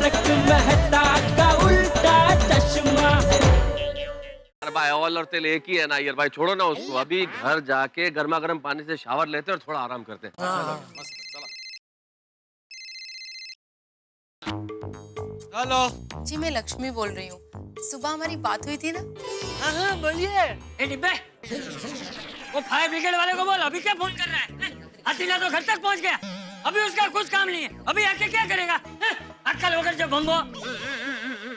तारक मेहता का उल्टा चश्मा। अरे भाई ऑयल और तेल एक ही है ना यार भाई, छोड़ो ना उसको। अभी घर जाके गर्मा गर्म पानी से शावर लेते हैं और थोड़ा आराम करते हैं। हेलो जी मैं लक्ष्मी बोल रही हूँ। सुबह हमारी बात हुई थी ना। हाँ बोलिए। ए डिब्बे, वो फायर ब्रिगेड वाले को बोल अभी क्या फोन कर रहा है? हथीला तो घर तक पहुंच गया, अभी उसका कुछ काम नहीं है, अभी आके क्या करेगा? अक्कल होकर जब बम्बो।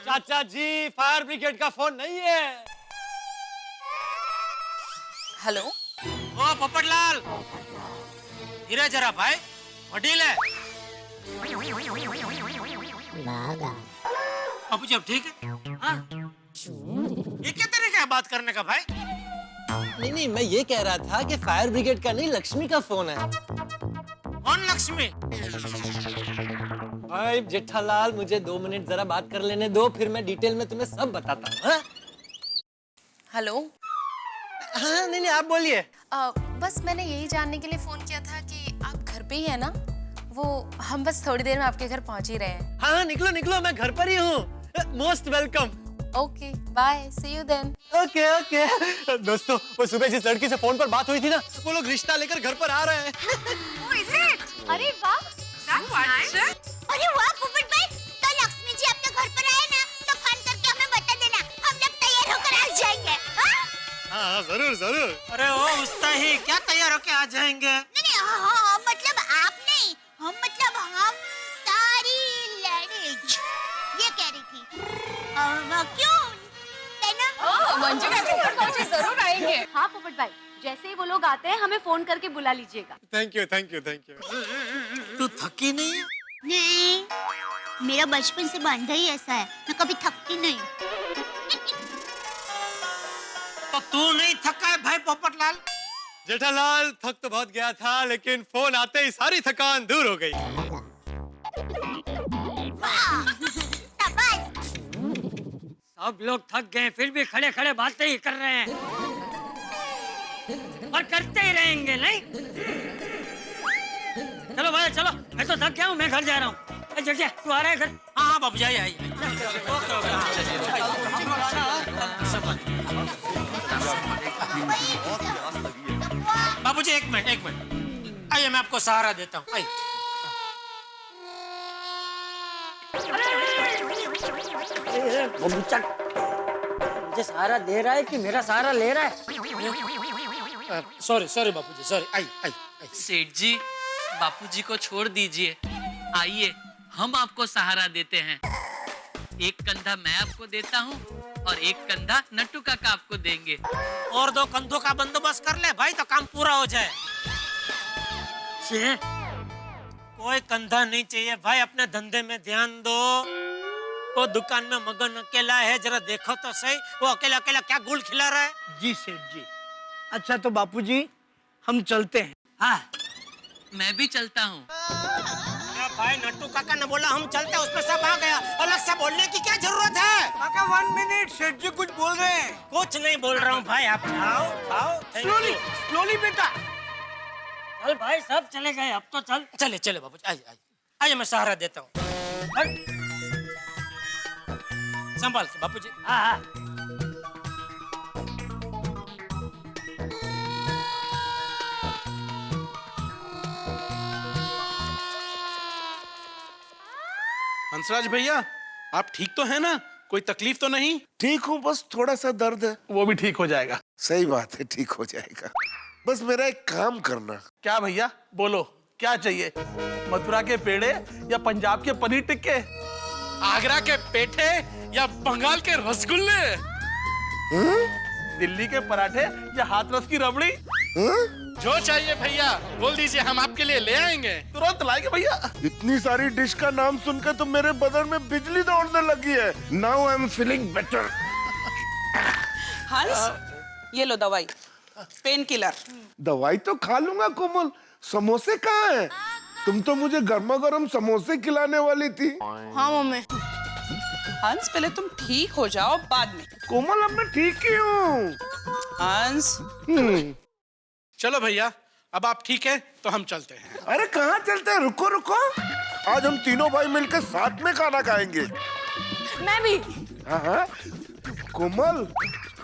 चाचा जी फायर ब्रिगेड का फोन नहीं है। हेलो ओ पोपटलाल, धीरे जरा भाई, वडील है। बाबू जी अब ठीक है? हाँ? ये क्या तरीका है बात करने का भाई? नहीं मैं ये कह रहा था कि फायर ब्रिगेड का नहीं, लक्ष्मी का फोन है। कौन लक्ष्मी? भाई जेठालाल, मुझे 2 मिनट जरा बात कर लेने दो, फिर मैं डिटेल में तुम्हें सब बताता हूँ। हाँ? हेलो। हाँ नहीं आप बोलिए। बस मैंने यही जानने के लिए फोन किया था कि आप घर पे ही है ना। वो हम बस थोड़ी देर में आपके घर पहुंच ही रहे हैं। हाँ निकलो निकलो, मैं घर पर ही हूँ। Most welcome. Okay bye, see you then. Okay okay. दोस्तों, वो सुबह जिस लड़की से फोन पर बात हुई थी ना, वो लोग रिश्ता लेकर घर पर आ रहे हैं। अरे वाह, अरे वाह पोपट भाई, तो लक्ष्मी जी अपने घर पर आए ना तो फोन करके हमें बता देना, हम लोग तैयार होकर आ जाएंगे। हाँ जरूर जरूर। अरे ओ उस्ता ही क्या तैयार होके आ जाएंगे? नहीं हाँ, मतलब आप नहीं, हम मतलब हम सारी लेडीज ये कह रही थी। क्यों मंजू के जरूर आएंगे। हाँ पोपट भाई, जैसे ही वो लोग आते हैं हमें फोन करके बुला लीजिएगा। Thank you thank you thank you. तू थकी नहीं है? नहीं, मेरा बचपन से बंधा ही ऐसा है, मैं कभी थकती नहीं। तो तू नहीं थका है भाई पोपटलाल? जेठालाल, थक तो बहुत गया था, लेकिन फोन आते ही सारी थकान दूर हो गई। सब लोग थक गए फिर भी खड़े खड़े बातें ही कर रहे हैं और करते ही रहेंगे नहीं? चलो भाई चलो, मैं तो थक गया हूँ, मैं घर जा रहा हूँ। जल्दी तू आ रहा है घर? हाँ हाँ बाबू जी आइए। बाबू जी एक मिनट आइए, मैं आपको सहारा देता हूँ। आइए। मुझे सहारा दे रहा है कि मेरा सहारा ले रहा है? सॉरी सॉरी बापू जी, सॉरी। आइए। सेठ जी, बापूजी को छोड़ दीजिए, आइए हम आपको सहारा देते हैं। एक कंधा मैं आपको देता हूँ और एक कंधा नट्टू काका आपको देंगे। और 2 कंधों का बंदोबस्त कर ले भाई, तो काम पूरा हो जाए। कोई कंधा नहीं चाहिए भाई, अपने धंधे में ध्यान दो। वो दुकान में मगन अकेला है, जरा देखो तो सही, वो अकेला अकेला क्या गुल खिला रहा है। जी सेठ जी। अच्छा तो बापूजी हम चलते हैं। हाँ मैं भी चलता हूँ। भाई नट्टू काका ने बोला हम चलते, उसमें सब आ गया, अलग से बोलने की क्या जरूरत है? काका 1 मिनट, सेठ जी कुछ बोल रहे हैं। कुछ नहीं बोल रहा हूँ भाई, आप आओ। स्लोली बेटा। चल भाई, सब चले गए, अब तो चल। चले बाबू जी, आइए मैं सहारा देता हूँ। संभाल के बापू जी। हाँ हंसराज भैया, आप ठीक तो हैं ना? कोई तकलीफ तो नहीं? ठीक हूँ, बस थोड़ा सा दर्द है। वो भी ठीक हो जाएगा। सही बात है, ठीक हो जाएगा। बस मेरा एक काम करना। क्या भैया, बोलो क्या चाहिए? मथुरा के पेड़े या पंजाब के पनीर टिक्के? आगरा के पेठे या बंगाल के रसगुल्ले? दिल्ली के पराठे या हाथरस की रबड़ी? जो चाहिए भैया बोल दीजिए, हम आपके लिए ले आएंगे। तुरंत लाएंगे भैया। इतनी सारी डिश का नाम सुनकर तो मेरे बदन में बिजली दौड़ने लगी है। Now I am feeling better. हंस, ये लो दवाई, पेन किलर। दवाई तो खा लूंगा कोमल, समोसे कहाँ हैं? तुम तो मुझे गर्मा गर्म समोसे खिलाने वाली थी। हाँ मम्मी। हंस पहले तुम ठीक हो जाओ, बाद में। कोमल अब मैं ठीक ही हूँ। हंस। चलो भैया, अब आप ठीक है तो हम चलते हैं। अरे कहाँ चलते हैं? रुको रुको। आज हम तीनों भाई मिलकर साथ में खाना खाएंगे। मैं भी। हाँ, कोमल,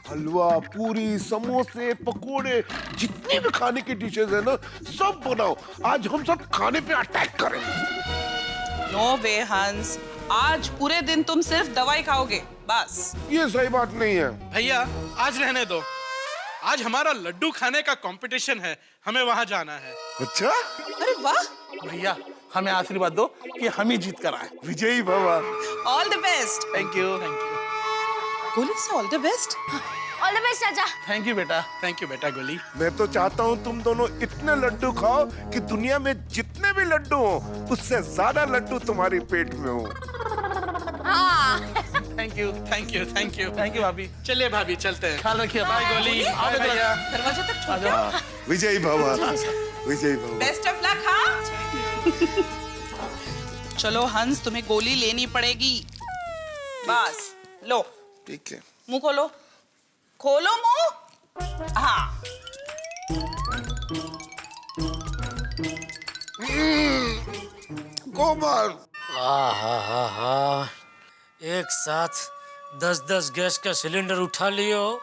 हलवा, पूरी, समोसे, पकोड़े, जितनी भी खाने की डिशेज है ना, सब बनाओ। आज हम सब खाने पे अटैक करेंगे। नो वे हंस, आज पूरे दिन तुम सिर्फ दवाई खाओगे बस। ये सही बात नहीं है। भैया आज रहने दो, आज हमारा लड्डू खाने का कंपटीशन है, हमें वहां जाना है। अच्छा? अरे वाह। भैया हमें आशीर्वाद दो कि हम ही जीत कर आए। विजयी भवा। All the best. Thank you. गोली से all the best. All the best चाचा। थैंक यू बेटा। थैंक यू बेटा गोली। मैं तो चाहता हूँ तुम दोनों इतने लड्डू खाओ कि दुनिया में जितने भी लड्डू हो उससे ज्यादा लड्डू तुम्हारे पेट में हो। Thank you thank you thank you thank you भाभी। चलिए भाभी चलते हैं। ख्याल रखिए। बाय गोली। बाय भैया। दरवाजे तक छोड़ दो। विजयी भवा। विजयी भवा। Best of luck. हाँ चलो हंस, तुम्हें गोली लेनी पड़ेगी। बस लो। ठीक है। मुंह खोलो, खोलो मुंह। हाँ कोमल। हाँ, एक साथ 10-10 गैस का सिलेंडर उठा लियो,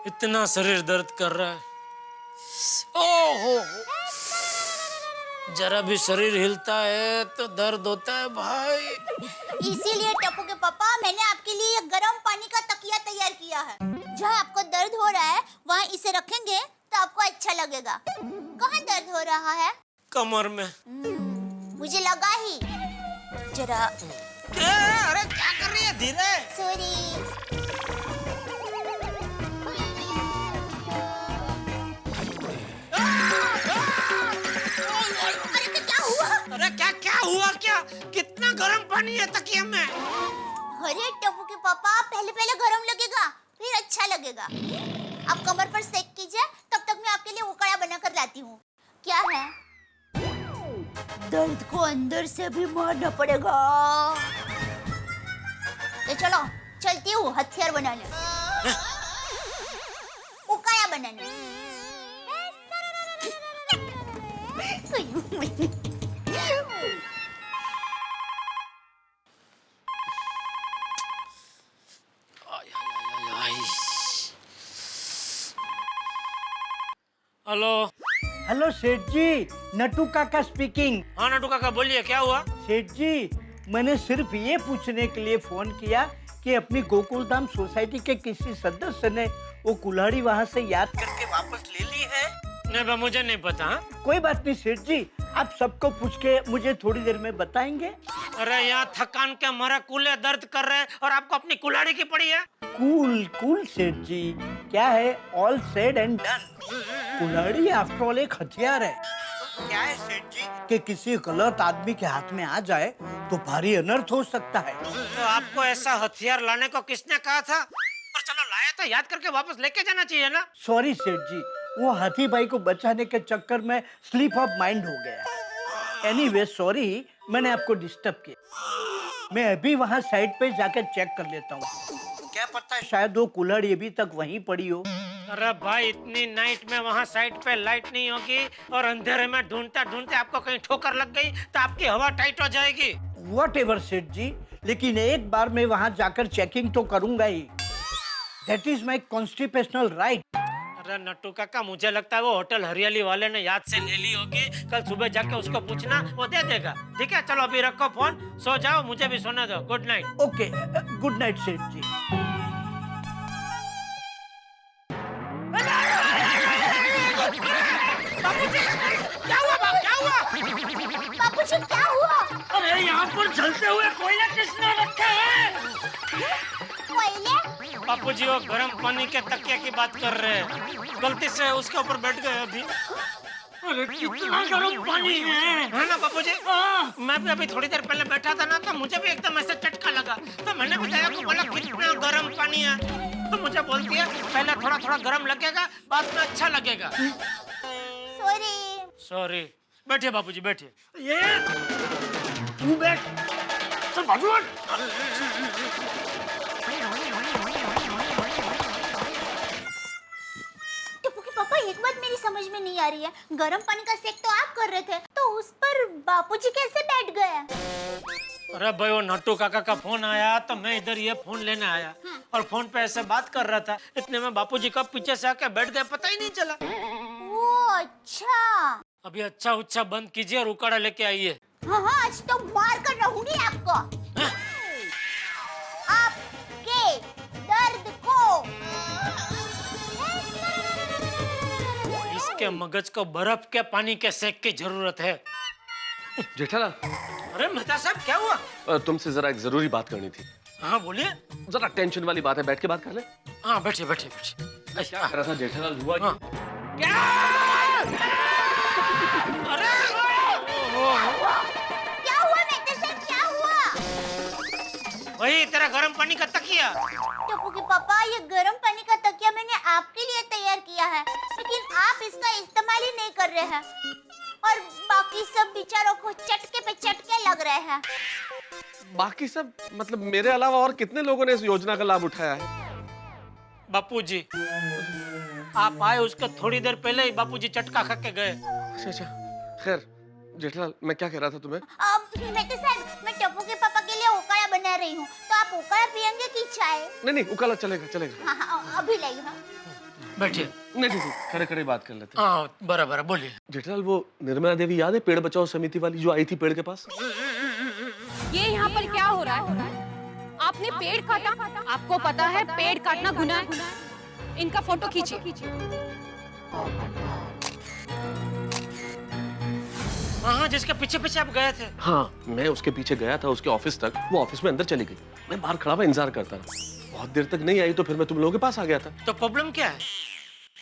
इतना शरीर दर्द कर रहा है। ओहो, जरा भी शरीर हिलता है तो दर्द होता है भाई। इसीलिए टप्पू के पापा, मैंने आपके लिए गर्म पानी का तकिया तैयार किया है। जहाँ आपको दर्द हो रहा है वहाँ इसे रखेंगे तो आपको अच्छा लगेगा। कहाँ दर्द हो रहा है? कमर में। मुझे लगा ही। जरा। अरे क्या कर रही है? धीरे। सॉरी। अरे क्या हुआ? क्या कितना गर्म पानी है तकिए में? अरे टप्पू के पापा, पहले गरम लगेगा फिर अच्छा लगेगा। आप कमर पर सेक कीजिए, तब तक मैं आपके लिए उकड़ा बना कर लाती हूँ। क्या है? दर्द को अंदर से भी मारना पड़ेगा। तो चलो चलती हूँ हथियार बनाने, उकाया बनाने। हेलो। हेलो सेठ जी, नटू काका स्पीकिंग। हाँ नटू काका बोलिए, क्या हुआ? सेठ जी, मैंने सिर्फ ये पूछने के लिए फोन किया कि अपनी गोकुलधाम सोसाइटी के किसी सदस्य ने वो कुल्हाड़ी वहाँ से याद करके वापस ले ली है। नहीं, मुझे नहीं पता। कोई बात नहीं सेठ जी, आप सबको पूछ के मुझे थोड़ी देर में बताएंगे। अरे यहाँ थकान के मारे कूल्हे दर्द कर रहे हैं और आपको अपनी कुल्हाड़ी की पड़ी है। कूल सेठ जी, क्या है, ऑल सेड एंड डन। कुल्हाड़ी आफ्टर ऑल एक हथियार है। क्या है सेठ जी कि किसी गलत आदमी के हाथ में आ जाए तो भारी अनर्थ हो सकता है। तो आपको ऐसा हथियार लाने को किसने कहा था? और चलो लाया तो याद करके वापस लेके जाना चाहिए ना। सॉरी सेठ जी, वो हाथी भाई को बचाने के चक्कर में स्लिप ऑफ माइंड हो गया। एनीवे सॉरी, मैंने आपको डिस्टर्ब किया। मैं अभी वहाँ साइड पे जाकर चेक कर लेता हूँ, क्या पता है शायद वो कुल्हाड़ी अभी तक वहीं पड़ी हो। अरे भाई, इतनी नाइट में वहाँ साइड पे लाइट नहीं होगी और अंधेरे में ढूंढते ढूंढते आपको कहीं ठोकर लग गई तो आपकी हवा टाइट हो जाएगी। Whatever सेठ जी, लेकिन एक बार मैं वहाँ जाकर चेकिंग तो करूंगा ही। That is my constitutional right. अरे नट्टू काका, मुझे लगता है वो होटल हरियाली वाले ने याद से ले ली होगी। कल सुबह जाके उसको पूछना, वो दे देगा। ठीक है, चलो अभी रखो फोन, सो जाओ, मुझे भी सोने दो। Good night. Okay, good night सेठ जी। क्या हुआ बाप, क्या हुआ? बाबूजी क्या हुआ? अरे यहाँ पर जलते हुए कोयला किसने रखे हैं? कोयले? बापूजी वो गर्म पानी के तकिया की बात कर रहे हैं, गलती से उसके ऊपर बैठ गए अभी। अरे कितना गर्म पानी है ना बापूजी? मैं भी अभी थोड़ी देर पहले बैठा था ना, तो मुझे भी एकदम ऐसे चटका लगा। तो मैंने बताया को बोला कितना गर्म पानी है, तो मुझे बोलती है पहले थोड़ा थोड़ा गर्म लगेगा, बाद में अच्छा लगेगा। सॉरी। बैठिए बापूजी, बैठिए। ये तू बैठ, चल बाजू हट। टप्पू के पापा, एक बात मेरी समझ में नहीं आ रही है। गर्म पानी का सेक तो आप कर रहे थे, तो उस पर बापूजी कैसे बैठ गए? अरे भाई वो नट्टू काका का फोन आया तो मैं इधर ये फोन लेने आया और फोन पे ऐसे बात कर रहा था, इतने में बापूजी कब पीछे से आके बैठ गए पता ही नहीं चला। ओ अच्छा। अभी अच्छा उच्छा बंद कीजिए और उकाड़ा लेके आइए। हाँ हाँ, आज तो मार कर रहूंगी आपको। आपके दर्द को। इसके मगज को बर्फ के पानी के सेक की जरूरत है। जेठालाल, अरे मेहता साहब क्या हुआ? तुमसे जरा एक जरूरी बात करनी थी। हाँ बोलिए। जरा टेंशन वाली बात है, बैठ के बात कर ले। हाँ बैठिए बैठिए बैठिए। अच्छा कह रहा था जेठालाल, हुआ हाँ। क्या? अरे क्या हुआ मेहता साहब, क्या हुआ? वही तेरा गर्म पानी का तकिया। टप्पू के पापा, ये गर्म पानी का तकिया मैंने आपके लिए तैयार किया है, लेकिन आप इसका इस्तेमाल ही नहीं कर रहे हैं और बाकी सब बेचारों को चटके पे चटके लग रहे हैं। बाकी सब मतलब मेरे अलावा और कितने लोगों ने इस योजना का लाभ उठाया है? बापूजी, आप आए उसके थोड़ी देर पहले ही बापूजी चटका खा के गए। अच्छा अच्छा, खैर जेठालाल, मैं क्या कह रहा था तुम्हें? मेहता साहब, मैं टप्पू के पापा के लिए उकाड़ा बना रही हूँ, तो आप उकाड़ा पियेंगे कि चाय? नहीं नहीं, उकाला चलेगा चलेगा। हाँ हाँ, अभी लाई। हाँ बैठिए। नहीं नहीं, खड़े खड़े बात कर लेते हैं। हाँ बराबर, बोलिए। जेठालाल, वो निर्मला देवी याद है, पेड़ बचाओ समिति वाली जो आई थी पेड़ के पास? ये यहाँ पर क्या हो रहा है? आपने पेड़ काटा? आपको पता है पेड़ काटना गुनाह है? इनका फोटो खींचिए। हाँ जिसके पीछे पीछे आप गए थे। हाँ, मैं उसके पीछे गया था उसके ऑफिस तक। वो ऑफिस में अंदर चली गई, मैं बाहर खड़ा हुआ इंतजार करता रहा। बहुत देर तक नहीं आई तो फिर मैं तुम लोगों के पास आ गया था। तो प्रॉब्लम क्या है?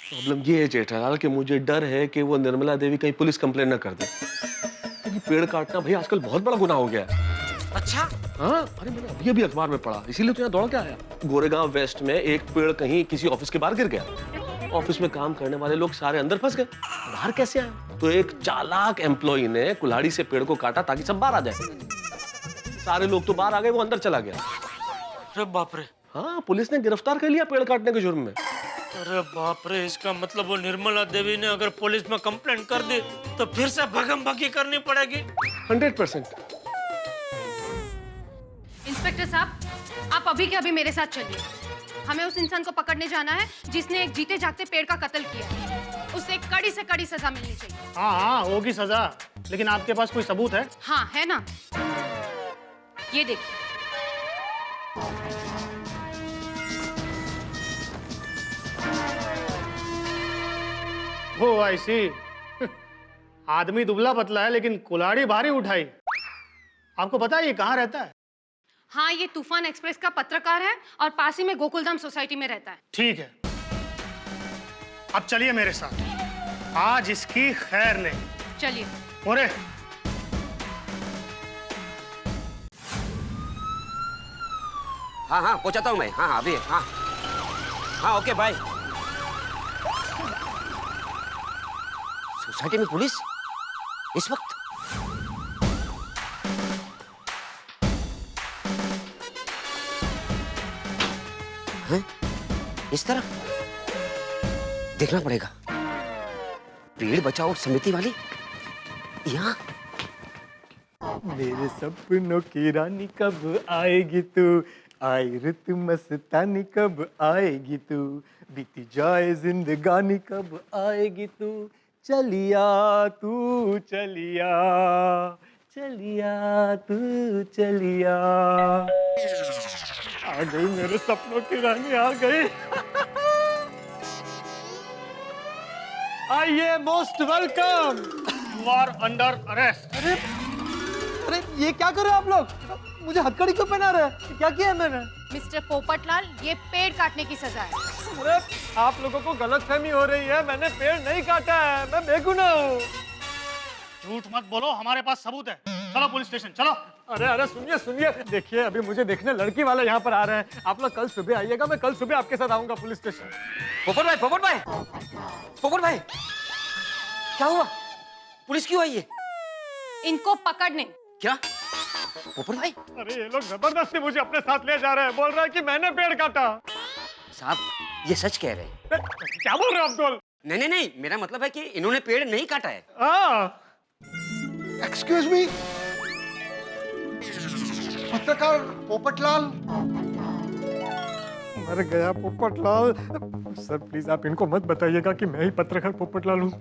प्रॉब्लम ये है जेठालाल कि मुझे डर है कि वो निर्मला देवी कहीं पुलिस कंप्लेन न कर दे, क्योंकि पेड़ काटना भाई आजकल बहुत बड़ा गुनाह हो गया है। अच्छा? हाँ, अरे मैंने अभी अखबार में पढ़ा, इसीलिए तो यहाँ दौड़ के आया। गोरेगांव वेस्ट में एक पेड़ कहीं किसी ऑफिस के बाहर गिर गया। ऑफिस में काम करने वाले लोग सारे अंदर फंस गए, बाहर कैसे आए? तो एक चालाक एम्प्लॉई ने कुल्हाड़ी से पेड़ को काटा ताकि सब बाहर आ जाए। सारे लोग तो बाहर आ गए, वो अंदर चला गया। अरे बाप रे। हाँ, पुलिस ने गिरफ्तार कर लिया पेड़ काटने के जुर्म में। अरे बाप रे, इसका मतलब वो निर्मला देवी ने अगर पुलिस में कंप्लेंट कर दी तो फिर से भगम-भगी करनी पड़ेगी। 100%। इंस्पेक्टर साहब, आप अभी के अभी मेरे साथ चलिए। हमें उस इंसान को पकड़ने जाना है जिसने एक जीते जागते पेड़ का कत्ल किया। उसे कड़ी से कड़ी सजा मिलनी चाहिए। हाँ हाँ, होगी सजा, लेकिन आपके पास कोई सबूत है? हाँ है ना, ये देखिए। ओ आई सी। आदमी दुबला पतला है लेकिन कुल्हाड़ी भारी उठाई। आपको पता है ये कहाँ रहता है? हाँ, ये तूफान एक्सप्रेस का पत्रकार है और पास ही में गोकुलधाम सोसाइटी में रहता है। ठीक है, अब चलिए मेरे साथ, आज इसकी खैर नहीं। चलिए। मोरे। हाँ हाँ पहुंचाता हूँ मैं। हाँ हाँ अभी। हाँ हाँ ओके बाय। सोसाइटी में पुलिस इस वक्त? हैं? इस तरफ देखना पड़ेगा। पेड़ बचाओ समिति वाली यहाँ। मेरे सपनों की रानी कब आएगी तू, आई रुत मस्तानी कब आएगी तू, बीती जाए जिंदगानी कब आएगी तू, चलिया तू चलिया, चलिया तू चलिया। आ गई मेरे सपनों की रानी, आ गई। आइए, most welcome. You are under arrest. अरे अरे ये क्या कर रहे हो आप लोग? मुझे हथकड़ी क्यों पहना रहे हैं? क्या किया है मैंने? मिस्टर पोपटलाल, ये पेड़ काटने की सजा है। अरे आप लोगों को गलतफहमी हो रही है, मैंने पेड़ नहीं काटा है, मैं बेगुनाह हूँ। झूठ मत बोलो, हमारे पास सबूत है। चलो पुलिस स्टेशन चलो। अरे अरे सुनिए सुनिए, देखिए अभी मुझे देखने लड़की वाले यहाँ पर आ रहे हैं। आप लोग कल सुबह आइएगा, मैं कल सुबह आपके साथ आऊंगा पुलिस स्टेशन। पोपट भाई, पोपट भाई, पोपट भाई, क्या हुआ? पुलिस क्यों आई है? इनको पकड़ने। क्या पोपट भाई? अरे ये लोग जबरदस्ती मुझे अपने साथ ले जा रहे हैं, बोल रहे हैं कि मैंने पेड़ काटा। साहब ये सच कह रहे हैं? क्या बोल रहे हो अब्दुल? नहीं नहीं नहीं, मेरा मतलब है कि इन्होंने पेड़ नहीं काटा है। हाँ एक्सक्यूज मी, पत्रकार पोपटलाल। मर गया पोपटलाल। सर प्लीज आप इनको मत बताइएगा कि मैं ही पत्रकार पोपटलाल हूँ।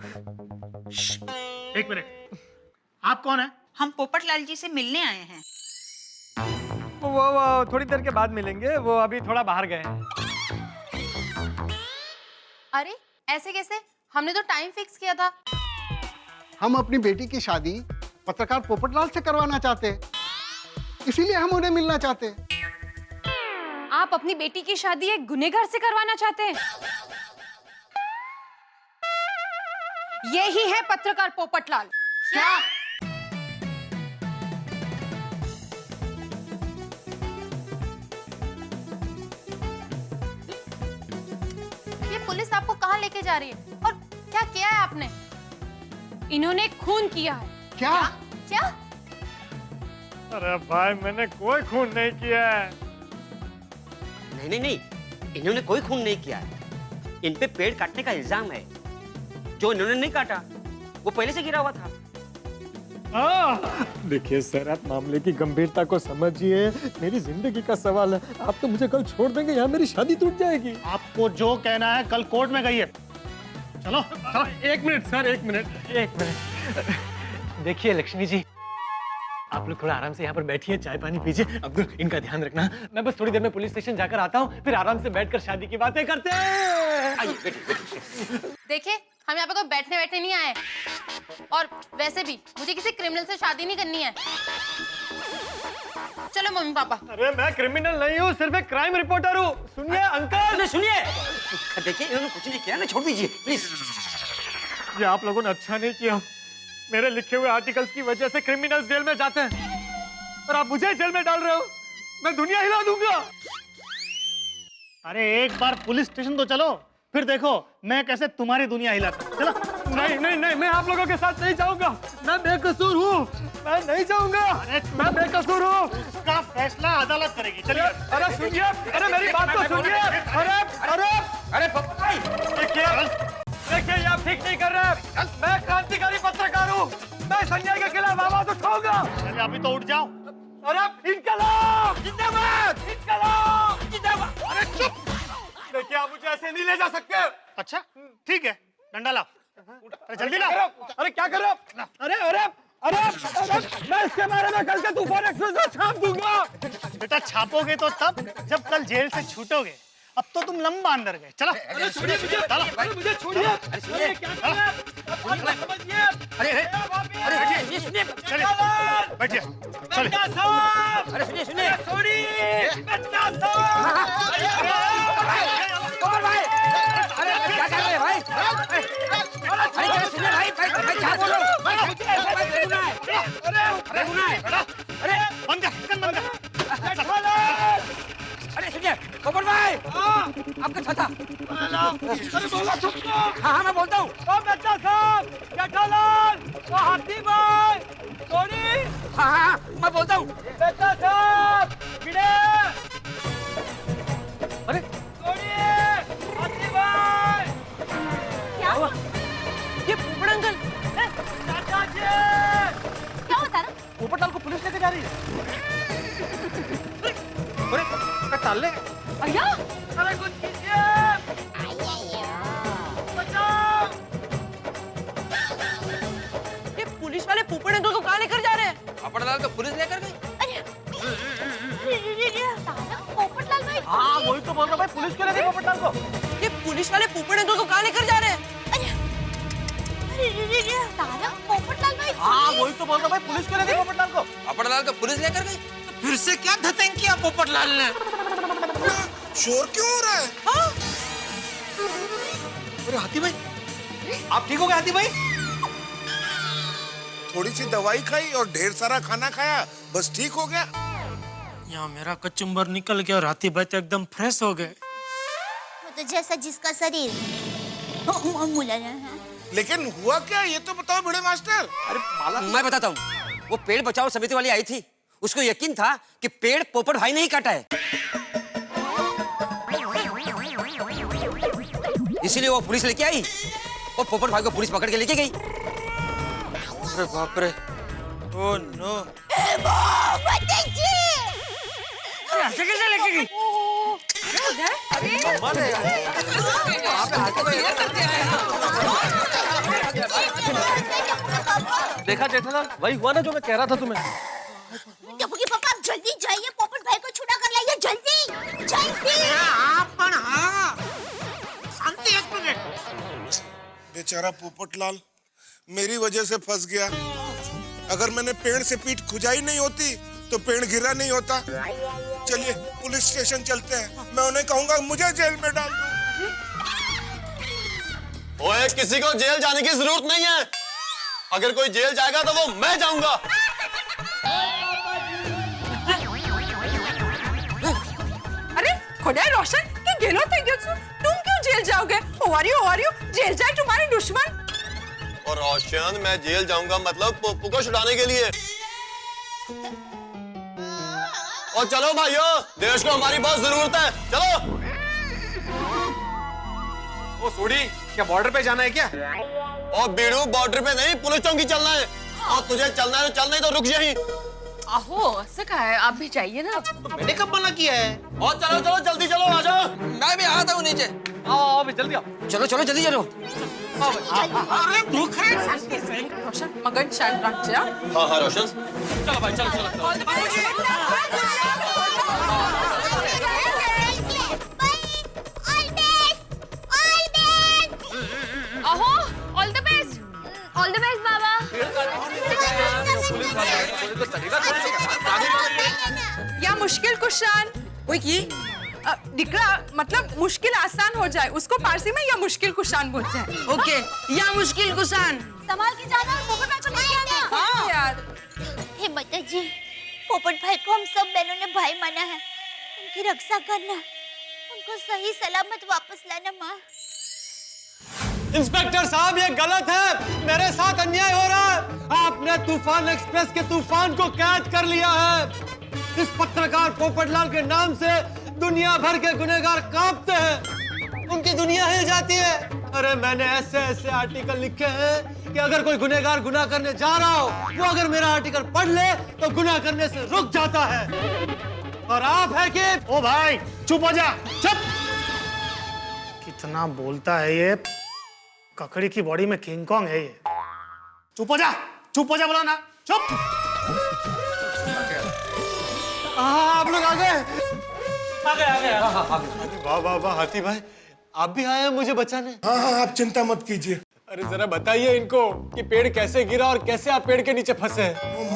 एक मिनट, आप कौन है? हम पोपटलाल जी से मिलने आए हैं। वो थोड़ी देर के बाद मिलेंगे, वो अभी थोड़ा बाहर गए हैं। अरे ऐसे कैसे? हमने तो टाइम फिक्स किया था। हम अपनी बेटी की शादी पत्रकार पोपटलाल से करवाना चाहते हैं, इसीलिए हम उन्हें मिलना चाहते हैं। आप अपनी बेटी की शादी एक गुनहगार से करवाना चाहते हैं? ये ही है पत्रकार पोपटलाल। क्या? ये पुलिस आपको कहाँ लेके जा रही है और क्या किया है आपने? इन्होंने खून किया है। क्या? क्या? अरे भाई मैंने कोई खून नहीं किया है। नहीं, इन्होंने कोई खून नहीं किया है। इन पे पेड़ काटने का इल्जाम है। जो इन्होंने नहीं काटा वो पहले से गिरा हुआ था। देखिए सर, आप मामले की गंभीरता को समझिए, मेरी जिंदगी का सवाल है। आप तो मुझे कल छोड़ देंगे, यहाँ मेरी शादी टूट जाएगी। आपको जो कहना है कल कोर्ट में कहिए। चलो चलो। एक मिनट सर, एक मिनट। देखिए लक्ष्मी जी, आप लोग थोड़ा आराम से यहाँ पर बैठिए, चाय पानी पीजिए। अब्दुल, इनका ध्यान रखना। मैं बस थोड़ी देर में पुलिस स्टेशन जाकर आता हूँ, फिर आराम से बैठकर शादी की बातें करते हैं। देखिए, हम यहाँ पे कोई बैठने नहीं आए, और वैसे भी मुझे किसी क्रिमिनल से शादी नहीं करनी है। चलो मम्मी पापा। अरे मैं क्रिमिनल नहीं हूँ, सिर्फ एक क्राइम रिपोर्टर हूँ। सुनिए अंकल। सुनिए, देखिए इन्होंने कुछ नहीं किया ना, छोड़ दीजिए प्लीज। ये आप लोगों ने अच्छा नहीं किया। मेरे लिखे हुए आर्टिकल्स की वजह से क्रिमिनल्स जेल में जाते हैं और आप मुझे जेल में डाल रहे हो। मैं दुनिया हिला दूंगा। अरे एक बार पुलिस स्टेशन तो चलो, फिर देखो मैं कैसे तुम्हारी दुनिया हिलाता हूं। चलो। नहीं, मैं आप लोगों के साथ नहीं जाऊंगा। मैं बेकसूर हूँ, मैं नहीं जाऊंगा। मैं बेकसूर हूँ। इसका फैसला अदालत करेगी। चलिए। अरे सुनिए, अरे मेरी बात तो सुनिए। अरे भाई देखिए, ये आप ठीक नहीं कर रहे। मैं क्रांतिकारी पत्रकार हूँ, मैं संजय के खिलाफ आवाज उठाऊंगा। अरे अभी तो उठ जाओ। अरे इनकलाब जिंदाबाद, इनकलाब जिंदाबाद। अरे चुप। देखिए, आप मुझे ऐसे नहीं ले जा सकते। अच्छा ठीक है, डंडा लाओ। अरे जल्दी लाओ। अरे क्या कर रहे हो? अरे मैं इसके बारे में कल के तूफान एक्सप्रेस में छाप दूंगा। बेटा छापोगे तो तब जब कल जेल से छूटोगे। अब तो तुम लंबा अंदर गए। चलो। अरे छोड़िए मुझे, छोड़िए। अरे क्या कर रहे हैं? समझिए। अरे सुनिए, चलिए बैठिए। चलिए। अरे सुनिए, अरे क्या कर रहे हैं भाई? अरे क्या सुनिए भाई, क्या बोल रहे हो? अरे गुनाह है। अरे बंद कर। अरे सुनिए पोपट भाई, आपका छाता। अरे बोला तुमको। हाँ मैं बोलता हूँ। ओ बच्चा साहब, जेठालाल, ओ हाथी भाई, सोनी। हाँ मैं बोलता हूँ। बच्चा साहब, गिरे। अरे सोनी, हाथी भाई। क्या हुआ? ये पोपट अंकल। चाचा जी। क्या होता है? पोपटलाल को पुलिस लेके जा रही है। अरे टाल ले। अय्या, अरे कुछ कीजिए। बचाओ। ये पुलिस वाले पोपट अंकल को कहाँ लेकर जा रहे हैं? पोपटलाल को पुलिस लेकर गई। पोपटलाल भाई। हाँ वही तो बोल रहा भाई, पुलिस क्यों लेके पोपटलाल को? ये पुलिस वाले पोपट अंकल को कहाँ लेकर जा रहे हैं? पोपटलाल भाई। हाँ वही तो बोल रहा भाई, पुलिस क्यों लेके पोपटलाल को? पोपटलाल को पुलिस लेकर गई। फिर से क्या धतंग किया पोपटलाल ने? शोर क्यों हो रहा है? हाँ? अरे हाथी भाई, आप ठीक हो गए हाथी भाई? थोड़ी सी दवाई खाई और ढेर सारा खाना खाया, बस ठीक हो गया। यहाँ मेरा कचुम्बर निकल गया और हाथी भाई तो एकदम फ्रेश हो गए। वो तो जैसा जिसका शरीर मुलायम है। लेकिन हुआ क्या, ये तो बताओ बड़े मास्टर। अरे मैं बताता हूँ। वो पेड़ बचाओ समिति वाली आई थी, उसको यकीन था कि पेड़ पोपट भाई ने ही काटा है, इसीलिए वो पुलिस लेके आई और पोपट भाई को पुलिस पकड़ के लेके गई। अरे बाप रे, ओह नो। ऐसे कैसे लेके गई? देखा जेठालाल, वही हुआ ना जो मैं कह रहा था तुम्हें। टपुकी पापा आप जल्दी जाइए, पोपट भाई को छुड़ा कर लाइए, जल्दी जल्दी। शांति, एक मिनट। बेचारा पोपटलाल मेरी वजह से फंस गया। अगर मैंने पेड़ से पीठ खुजाई नहीं होती तो पेड़ गिरा नहीं होता। चलिए पुलिस स्टेशन चलते हैं, मैं उन्हें कहूंगा मुझे जेल में डाल दो। ओए, किसी को जेल जाने की जरूरत नहीं है। अगर कोई जेल जाएगा तो वो मैं जाऊंगा। अरे खुदा रोशन के गेलो थे तुम क्यों जेल जाओगे? ओवारियो जेल जाए तुम्हारे दुश्मन। और रोशन, मैं जेल जाऊंगा मतलब पप्पू को छुड़ाने के लिए। और चलो भाइयों, देश को हमारी बहुत जरूरत है, चलो। ओ सोडी, क्या बॉर्डर पे जाना है क्या? और बीड़ू, बॉर्डर पे नहीं, पुलिस चौकी चलना है। और तुझे चलना है तो चल, नहीं तो रुक यहीं। आहो, ऐसा कहा है, आप भी चाहिए ना। मैंने कब मना किया है? और चलो चलो, जल्दी चलो, आ जाओ। मैं भी आता हूँ नीचे। आओ भी जल्दी आओ। चलो चलो जल्दी चलो। अरे भूख है। रोशन मगन शांत रख जा। हाँ हाँ रोशन, चलो भाई, चलो चलो। आहो, ऑल द बेस्ट बाबा। या मुश्किल कुशान कोई की दिकरा मतलब मुश्किल आसान हो जाए, उसको पारसी में या मुश्किल कुशान बोलते हैं। ओके, या मुश्किल कुशान। संभाल के जाना, पोपट भाई को लेके आना। हाँ यार। हे माता जी, पोपट भाई को हम सब बहनों ने भाई माना है, उनकी रक्षा करना, उनको सही सलामत वापस लाना। माँ, इंस्पेक्टर साहब, ये गलत है, मेरे साथ अन्याय हो रहा है। आपने तूफान एक्सप्रेस के तूफान को कैद कर लिया है। इस पत्रकार पोपटलाल के नाम से दुनिया भर के गुनहगार कांपते हैं, उनकी दुनिया हिल जाती है। अरे मैंने ऐसे ऐसे आर्टिकल लिखे हैं कि अगर कोई गुनहगार गुनाह करने जा रहा हो, वो अगर मेरा आर्टिकल पढ़ ले तो गुनाह करने से रुक जाता है। और आप है कि ओ भाई चुप हो जा, चुप। कितना बोलता है ये, ककड़ी की बॉडी में किंग कॉन्ग है ये। चुप हो जा बोला ना, चुप। आप लोग आ गए। वाह वाह वाह, हाथी भाई आप भी आए हैं मुझे बचाने। हाँ हाँ, आप चिंता मत कीजिए। अरे जरा बताइए इनको कि पेड़ कैसे गिरा और कैसे आप पेड़ के नीचे फंसे।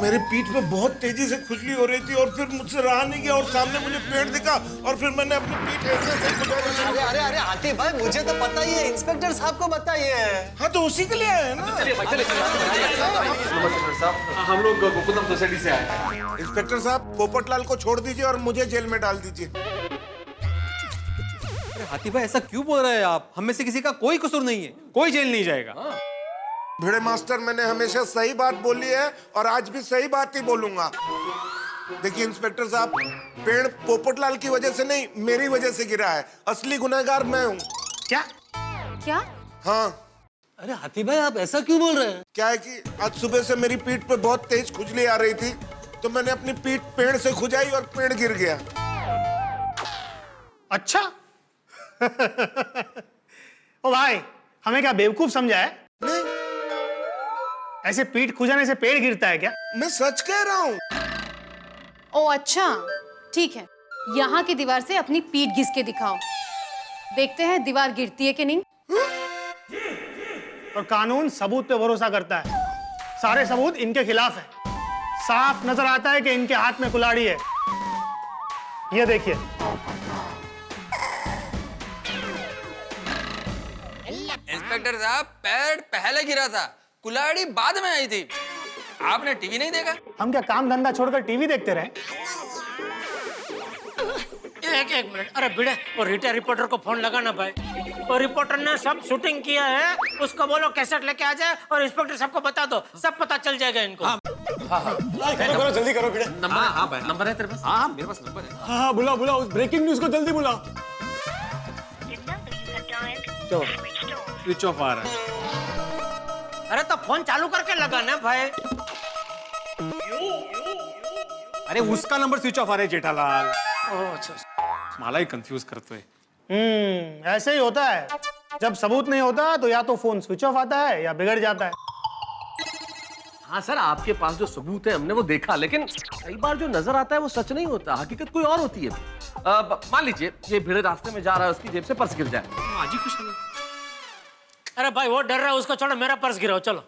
मेरे पीठ पे बहुत तेजी से खुजली हो रही थी और फिर मुझसे रहा नहीं गया और सामने मुझे पेड़ दिखा और फिर मैंने अपनी पीठ ऐसे खुजाई। अरे हाथी भाई, मुझे तो पता ही है, इंस्पेक्टर साहब को बताइए। हाँ तो उसी के लिए आए हैं ना। चलिए भाई, चलिए। नमस्कार साहब, हम लोग गोकुलम सोसाइटी से आए हैं। इंस्पेक्टर साहब, पोपटलाल को छोड़ दीजिए और मुझे जेल में डाल दीजिए। हाथी भाई ऐसा क्यों बोल रहे हैं आप? हम में से किसी का कोई कसूर नहीं है, कोई जेल नहीं जाएगा। भिड़े मास्टर, मैंने हमेशा सही बात बोली है और आज भी सही बात ही बोलूंगा। देखिए इंस्पेक्टर साहब, पेड़ पोपटलाल की वजह से नहीं, मेरी वजह से गिरा है। असली गुनहगार मैं हूँ। क्या? हाँ। अरे हाथी भाई आप ऐसा क्यों बोल रहे हैं? क्या है कि आज सुबह से मेरी पीठ पे बहुत तेज खुजली आ रही थी, तो मैंने अपनी पीठ पेड़ से खुजाई और पेड़ गिर गया। अच्छा। ओ भाई, हमें क्या बेवकूफ समझा है? नहीं, ऐसे पीठ खुजाने से पेड़ गिरता है क्या? मैं सच कह रहा हूँ। ओ अच्छा, ठीक है, यहाँ की दीवार से अपनी पीठ घिस के दिखाओ, देखते हैं दीवार गिरती है कि नहीं। और कानून सबूत पे भरोसा करता है, सारे सबूत इनके खिलाफ है। साफ नजर आता है कि इनके हाथ में कुल्हाड़ी है। ये देखिए। इंस्पेक्टर साहब, पेड़ पहले गिरा था, कुल्हाड़ी बाद में आई थी। आपने टीवी नहीं देखा? हम क्या काम धंधा छोड़कर टीवी देखते रहे? एक मिनट, अरे भिड़े, वो रिटायर रिपोर्टर को फोन लगाना भाई। वो रिपोर्टर ने सब शूटिंग किया है, उसको बोलो कैसेट लेके आ जाए और इंस्पेक्टर साहब को बता दो, सब पता चल जाएगा इनको। हाँ, करो जल्दी करो भिड़े। नंबर है तेरे पास? हाँ मेरे पास नंबर है। हाँ बुला बुला, उस ब्रेकिंग न्यूज को जल्दी बुला। स्विच ऑफ आ रहा है। अरे तो फोन चालू करके लगाना भाई। अरे उसका नंबर स्विच ऑफ आ रहा है जेठालाल। अच्छा मला ही कंफ्यूज करतोय। ऐसे ही होता है, जब सबूत नहीं होता तो या तो फोन स्विच ऑफ आता है या बिगड़ जाता है। हाँ सर, आपके पास जो सबूत है हमने वो देखा, लेकिन कई बार जो नजर आता है वो सच नहीं होता, हकीकत कोई और होती है। मान लीजिए ये भिड़े रास्ते में जा रहा है, उसकी जेब से पर्स गिर जाए, आज ही कुछ नहीं। अरे भाई वो डर रहा है, उसको छोड़ो, मेरा पर्स गिराओ चलो।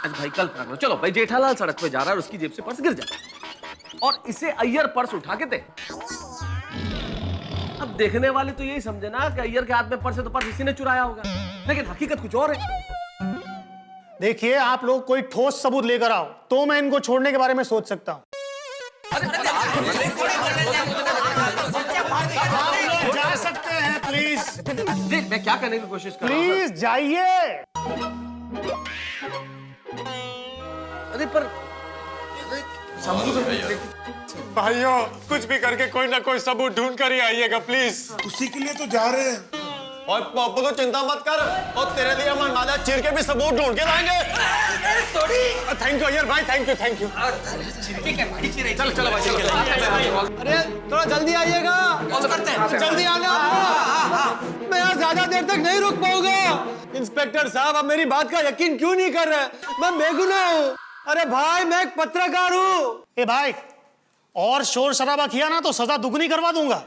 अच्छा भाई कल करो, चलो भाई जेठालाल सड़क पे जा रहा है और उसकी जेब से पर्स गिर जाए और इसे अय्यर पर्स उठा के दे। अब देखने वाले तो यही समझे ना कि अय्यर के हाथ में पर्स है तो पर्स इसी ने चुराया होगा, लेकिन हकीकत कुछ और है। देखिए, आप लोग कोई ठोस सबूत लेकर आओ तो मैं इनको छोड़ने के बारे में सोच सकता हूँ। जा सकते हैं प्लीज। देख मैं क्या करने की कोशिश कर रहा हूं। प्लीज जाइए। अरे पर भाइयों, कुछ भी करके कोई ना कोई सबूत ढूंढ कर ही आइएगा प्लीज। उसी के लिए तो जा रहे हैं। और पप्पू तो चिंता मत कर, और तेरे लिए हम नाला चीर के भी सबूत ढूंढ के लाएंगे। थैंक यू अय्यर भाई, थैंक यू थैंक यू। चलो चलो भाई, अरे थोड़ा जल्दी आइएगा, जल्दी आना। मैं यहाँ ज्यादा देर तक नहीं रुक पाऊंगा। इंस्पेक्टर साहब, आप मेरी बात का यकीन क्यों नहीं कर रहे? मैं बेगुनाह हूँ। अरे भाई, मैं एक पत्रकार हूँ। ए भाई, और शोर शराबा किया ना तो सजा दुगनी करवा दूंगा।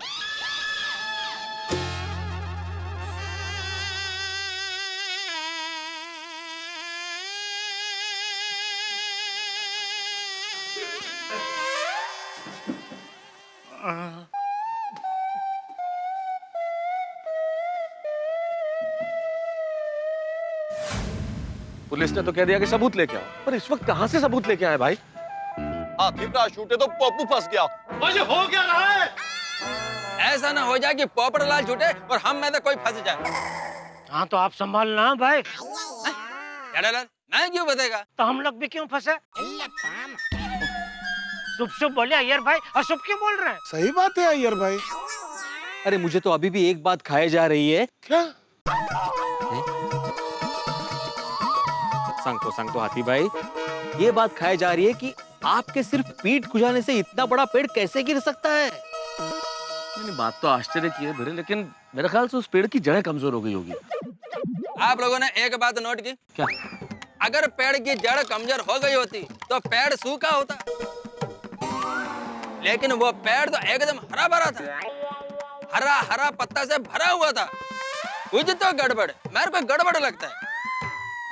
पुलिस ने तो कह दिया कि सबूत लेके आओ, पर इस वक्त कहां से सबूत लेके आए भाई? हाथी का छूटे तो पप्पू फंस गया। मुझे हो क्या रहा है? ऐसा ना हो जाए कि पोपटलाल छूटे और हम में से कोई फंस जाए। हाँ तो आप संभालना भाई। जेठालाल, मैं क्यों बतेगा? तो हम लोग भी क्यों फंसे? शुभ शुभ बोले अय्यर भाई, अशुभ क्यों बोल रहे हैं? सही बात है अय्यर भाई। अरे मुझे तो अभी भी एक बात खाए जा रही है। क्या? सांगतो हाथी भाई, ये बात खाई जा रही है कि आपके सिर्फ पीठ खुजाने से इतना बड़ा पेड़ कैसे गिर सकता है? नहीं, बात तो आश्चर्य की है भिड़े, लेकिन मेरे ख्याल से उस पेड़ की जड़ें कमजोर हो गई होगी। आप लोगों ने एक बात नोट की? क्या? अगर पेड़ की जड़ कमजोर हो गई होती तो पेड़ सूखा होता, लेकिन वो पेड़ तो एकदम हरा भरा था, हरा हरा पत्ता से भरा हुआ था। कुछ तो गड़बड़, मेरे को गड़बड़ लगता है।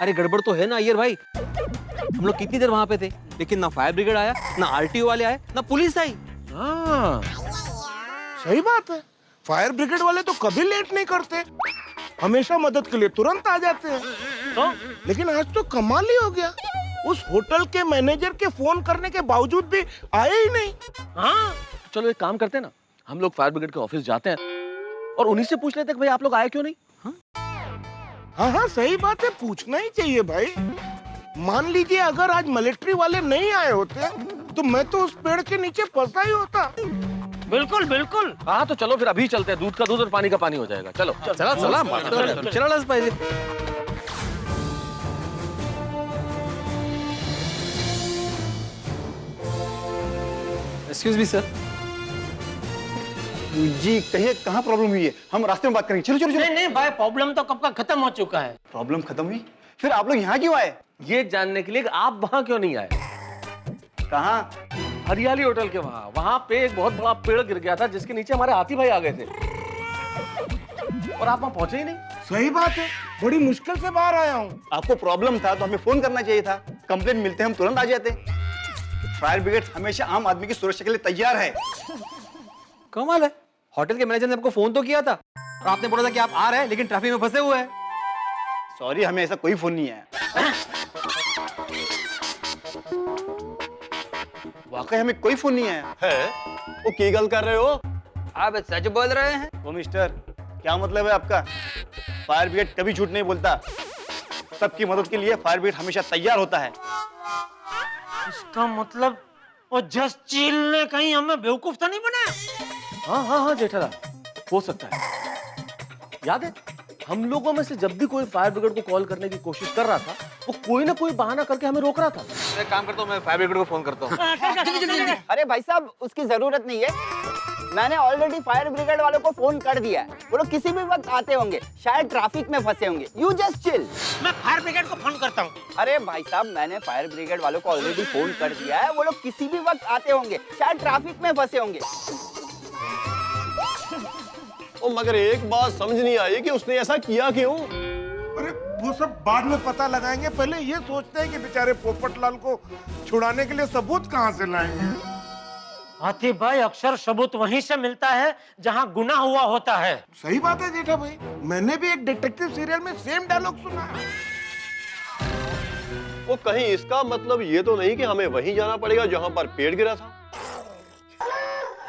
अरे गड़बड़ तो है ना अय्यर भाई, हम लोग कितनी देर वहां पे थे, लेकिन ना फायर ब्रिगेड आया, ना आरटीओ वाले आए, ना पुलिस आई। हाँ सही बात है, फायर ब्रिगेड वाले तो कभी लेट नहीं करते, हमेशा मदद के लिए तुरंत आ जाते हैं। तो लेकिन आज तो कमाल ही हो गया, उस होटल के मैनेजर के फोन करने के बावजूद भी आए ही नहीं। हाँ चलो एक काम करते हैं ना, हम लोग फायर ब्रिगेड के ऑफिस जाते हैं और उन्हीं से पूछ लेते हैं कि भाई आप लोग आए क्यों नहीं। हाँ हाँ सही बात है, पूछना ही चाहिए भाई। मान लीजिए अगर आज मिलिट्री वाले नहीं आए होते तो मैं तो उस पेड़ के नीचे फंसा ही होता। बिल्कुल बिल्कुल। हाँ तो चलो फिर अभी चलते हैं, दूध का दूध और पानी का पानी हो जाएगा। चलो चला चला पाहिजे। Excuse me sir. जी कहिए, कहाँ प्रॉब्लम हुई है? हम रास्ते में बात करेंगे। चलो चलो चलो। नहीं भाई, प्रॉब्लम तो कब का खत्म हो चुका है। प्रॉब्लम खत्म हुई? फिर आप लोग यहाँ क्यों आए? ये जानने के लिए कि आप वहां क्यों नहीं आए। कहाँ? हरियाली होटल के वहां। वहां पे एक बहुत बड़ा पेड़ गिर गया था जिसके नीचे हमारे हाथी भाई आ गए थे और आप वहां पहुंचे ही नहीं। सही बात है, बड़ी मुश्किल से बाहर आया हूँ। आपको प्रॉब्लम था तो हमें फोन करना चाहिए था, कंप्लेंट मिलते हम तुरंत आ जाते। फायर ब्रिगेड हमेशा आम आदमी की सुरक्षा के लिए तैयार है। कमाल है, होटल के मैनेजर ने आपको फोन तो किया था और आपने बोला था कि आप आ रहे हैं, लेकिन ट्रैफिक में फंसे हुए हैं। सॉरी, हमें ऐसा कोई फोन नहीं आया। वाकई हमें कोई फोन नहीं आया है? वो की गल कर रहे हो? आप सच बोल रहे हैं? वो मिस्टर, क्या मतलब है आपका? फायर ब्रिगेड कभी झूठ नहीं बोलता, सबकी मदद के लिए फायर ब्रिगेड हमेशा तैयार होता है। इसका मतलब वो जस्ट चील ने कहीं हमें बेवकूफ तो नहीं बनाया? हाँ हाँ हाँ जेठालाल, हो सकता है। याद है हम लोगों में से जब भी कोई फायर ब्रिगेड को कॉल करने की कोशिश कर रहा था वो कोई ना कोई बहाना करके हमें रोक रहा था। मैं काम करता हूँ, मैं फायर ब्रिगेड को फोन करता हूँ। अरे भाई साहब, उसकी जरूरत नहीं है। मैंने ऑलरेडी फायर ब्रिगेड वालों को फोन कर दिया है। वो लोग किसी भी वक्त आते होंगे, शायद ट्रैफिक में फंसे होंगे। You just chill. मैं फायर ब्रिगेड को फोन करता हूँ। अरे भाई साहब, मैंने फायर ब्रिगेड वालों को ऑलरेडी फोन कर दिया है। वो लोग किसी भी वक्त आते होंगे, शायद ट्रैफिक में फंसे होंगे। मगर एक बात समझ नहीं आई कि उसने ऐसा किया क्यों? अरे वो सब बाद में पता लगाएंगे, पहले ये सोचते हैं कि बेचारे पोपटलाल को छुड़ाने के लिए सबूत कहाँ से लाएंगे। हाथी भाई, अक्सर सबूत वहीं से मिलता है जहाँ गुनाह हुआ होता है। सही बात है जेठा भाई, मैंने भी एक डिटेक्टिव सीरियल में सेम डायलॉग सुना है। वो कहीं इसका मतलब ये तो नहीं कि हमें वहीं जाना पड़ेगा जहाँ पर पेड़ गिरा था?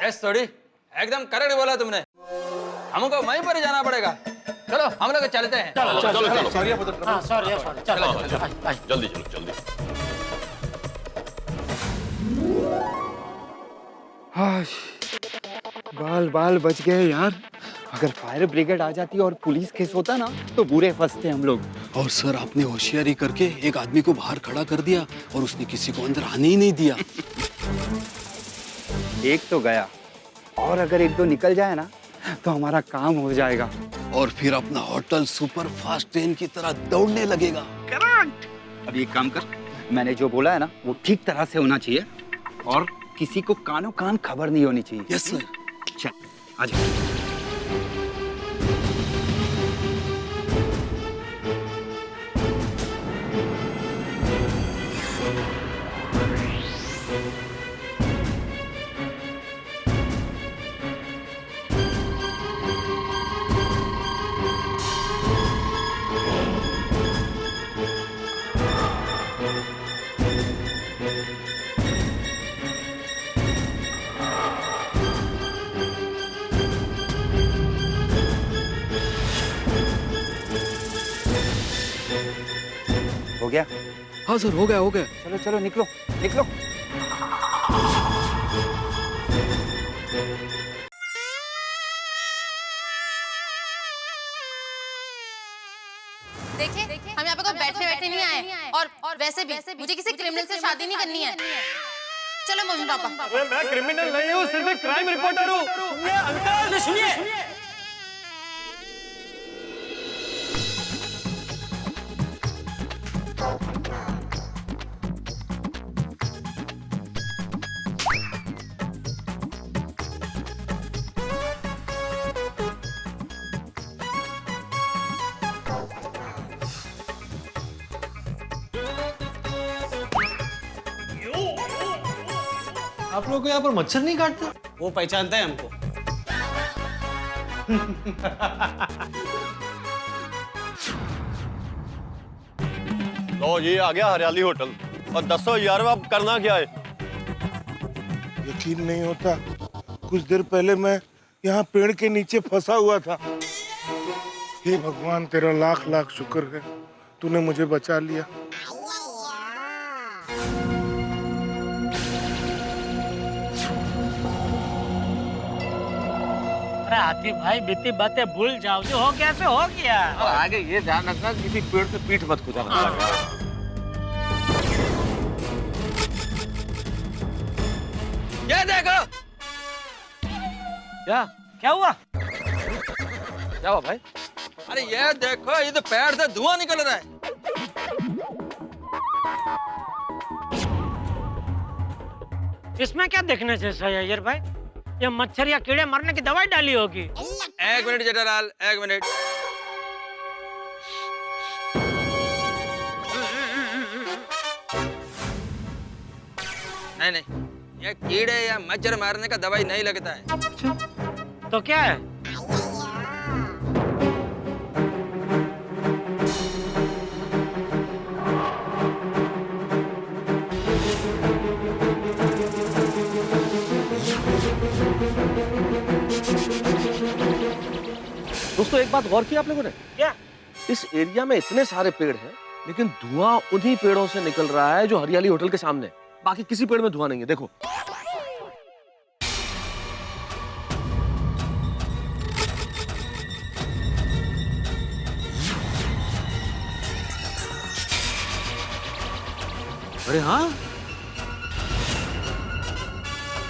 यस थोड़ी एकदम करेक्ट बोला तुमने। हमको वहीं पर ही जाना पड़ेगा। चलो हम लोग चलते हैं। चलो चलो चलो। सॉरी, चलो जल्दी चलो जल्दी। बाल बाल बच गए यार। अगर फायर ब्रिगेड आ जाती और पुलिस केस होता ना तो बुरे फंसते हम लोग। और सर, आपने होशियारी करके एक आदमी को बाहर खड़ा कर दिया और उसने किसी को अंदर आने ही नहीं दिया। एक तो गया, और अगर एक दो निकल जाए ना तो हमारा काम हो जाएगा। और फिर अपना होटल सुपर फास्ट ट्रेन की तरह दौड़ने लगेगा। करेक्ट। अब एक काम कर, मैंने जो बोला है ना वो ठीक तरह से होना चाहिए और किसी को कानों कान खबर नहीं होनी चाहिए। Yes sir. चल आजा। हो गया? हाँ सर, हो गया हो गया। चलो चलो निकलो निकलो। देखिए, हम यहाँ पे कोई बैठने बैठने नहीं आए। और वैसे भी मुझे किसी क्रिमिनल से शादी नहीं करनी है। चलो मम्मी पापा। मैं क्रिमिनल नहीं हूँ, सिर्फ एक क्राइम रिपोर्टर हूँ। सुनिए अंकल, सुनिए। आप लोग को यहाँ पर मच्छर नहीं काटते? वो पहचानता है हमको। तो ये आ गया हरियाली होटल। और 10 यार अब करना क्या है? यकीन नहीं होता, कुछ देर पहले मैं यहाँ पेड़ के नीचे फंसा हुआ था। हे भगवान, तेरा लाख लाख शुक्र है, तूने मुझे बचा लिया। अरे हाथी भाई, बीती बातें भूल जाओ, जो हो गया सो हो गया। और आगे ये ध्यान रखना किसी पेड़ से पीठ मत खुजाना। ये देखो। क्या हुआ? क्या हुआ भाई? अरे ये देखो, ये तो पेड़ से धुआं निकल रहा है। इसमें क्या देखने से सही है यार भाई? ये मच्छर या कीड़े मरने की दवाई डाली होगी। एक मिनट जेठालाल, एक मिनट। नहीं नहीं, ये कीड़े या मच्छर मारने का दवाई नहीं लगता है। तो क्या है? दोस्तों, एक बात गौर की आप लोगों ने? क्या? इस एरिया में इतने सारे पेड़ हैं, लेकिन धुआं उन्हीं पेड़ों से निकल रहा है जो हरियाली होटल के सामने। बाकी किसी पेड़ में धुआं नहीं है। देखो, अरे हाँ,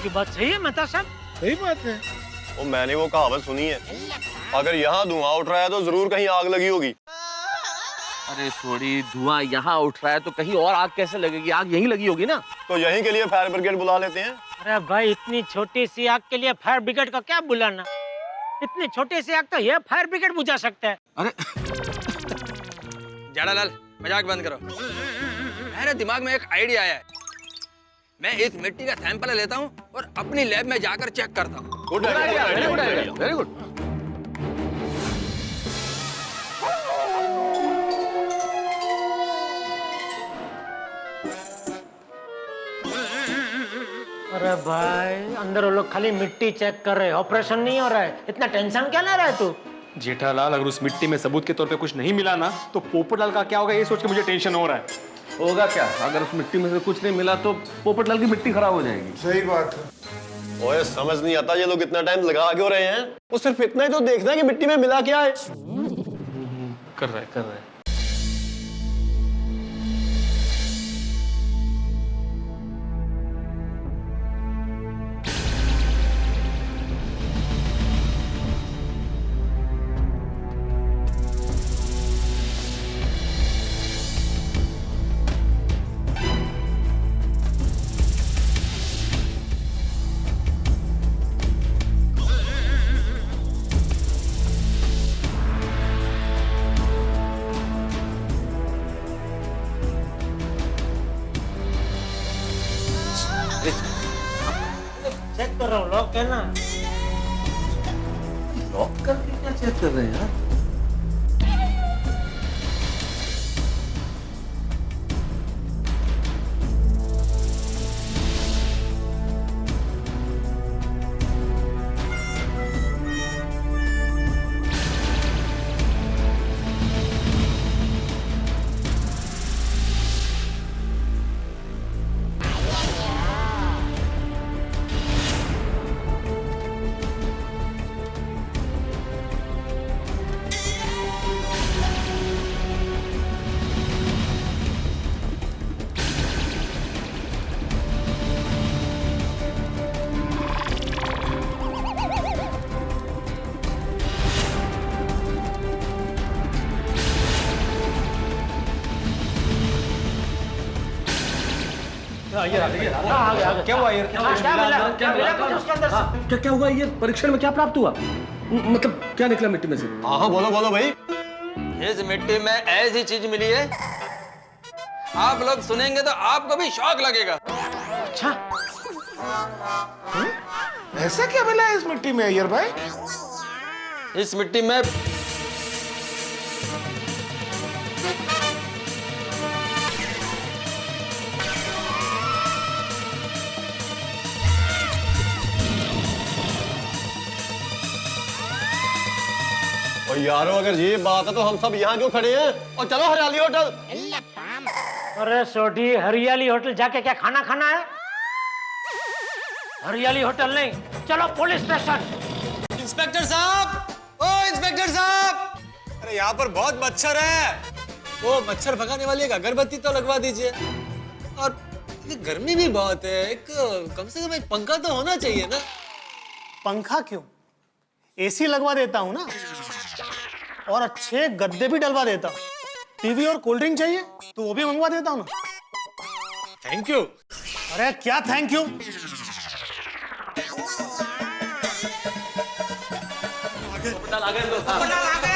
की बात सही है मेहता साहब। सही बात है। वो मैंने वो कहावत सुनी है, अगर यहाँ धुआं उठ रहा है तो जरूर कहीं आग लगी होगी। अरे थोड़ी धुआं यहाँ उठ रहा है तो कहीं और आग कैसे लगेगी? आग यहीं लगी होगी ना। तो यहीं के लिए फायर ब्रिगेड बुला लेते हैं। अरे भाई इतनी छोटी सी आग के लिए फायर ब्रिगेड का क्या बुलाना? इतनी छोटी सी आग तो ये फायर ब्रिगेड बुझा सकता है। अरे जाड़ालाल मजाक बंद करो। मेरे दिमाग में एक आइडिया आया है। मैं इस मिट्टी का सैंपल लेता हूँ और अपनी लैब में जाकर चेक करता हूँ। Good idea, very good idea, very good. अरे भाई अंदर वो लोग खाली मिट्टी चेक कर रहे हैं, ऑपरेशन नहीं हो रहा है। इतना टेंशन क्या ले रहा है तू? जेठालाल, अगर उस मिट्टी में सबूत के तौर पे कुछ नहीं मिला ना तो पोपटलाल का क्या होगा ये सोच के मुझे टेंशन हो रहा है। होगा क्या? अगर उस मिट्टी में से कुछ नहीं मिला तो पोपटलाल की मिट्टी खराब हो जाएगी। सही बात है। ओए समझ नहीं आता ये लोग इतना टाइम लगा क्यों रहे हैं? वो सिर्फ इतना ही तो देखना है कि मिट्टी में मिला क्या है। कर रहे हैं। चेक कर रहा हूँ, लॉक है ना। लॉक करके क्या चेक कर रहे हैं यार? क्या हुआ यार? क्या हुआ? ये परीक्षण में क्या प्राप्त हुआ? मतलब क्या निकला मिट्टी में से? हाँ बोलो बोलो भाई। इस मिट्टी में ऐसी चीज मिली है, आप लोग सुनेंगे तो आपको भी शौक लगेगा। अच्छा, ऐसा क्या मिला है इस मिट्टी में अय्यर भाई? इस मिट्टी में और यारो अगर ये बात है तो हम सब यहाँ क्यों खड़े हैं? और चलो हरियाली होटल। अरे सोढ़ी, हरियाली होटल जाके क्या खाना खाना है? हरियाली होटल नहीं, चलो पुलिस स्टेशन। इंस्पेक्टर साहब, ओ इंस्पेक्टर साहब, अरे यहाँ पर बहुत मच्छर है। वो मच्छर भगाने वाली एक अगरबत्ती तो लगवा दीजिए। और गर्मी भी बहुत है, एक कम से कम एक पंखा तो होना चाहिए ना। पंखा क्यों, एसी लगवा देता हूँ ना, और अच्छे गद्दे भी डलवा देता हूँ। टीवी और कोल्ड ड्रिंक चाहिए तो वो भी मंगवा देता हूँ ना। Thank you. अरे क्या थैंक यू?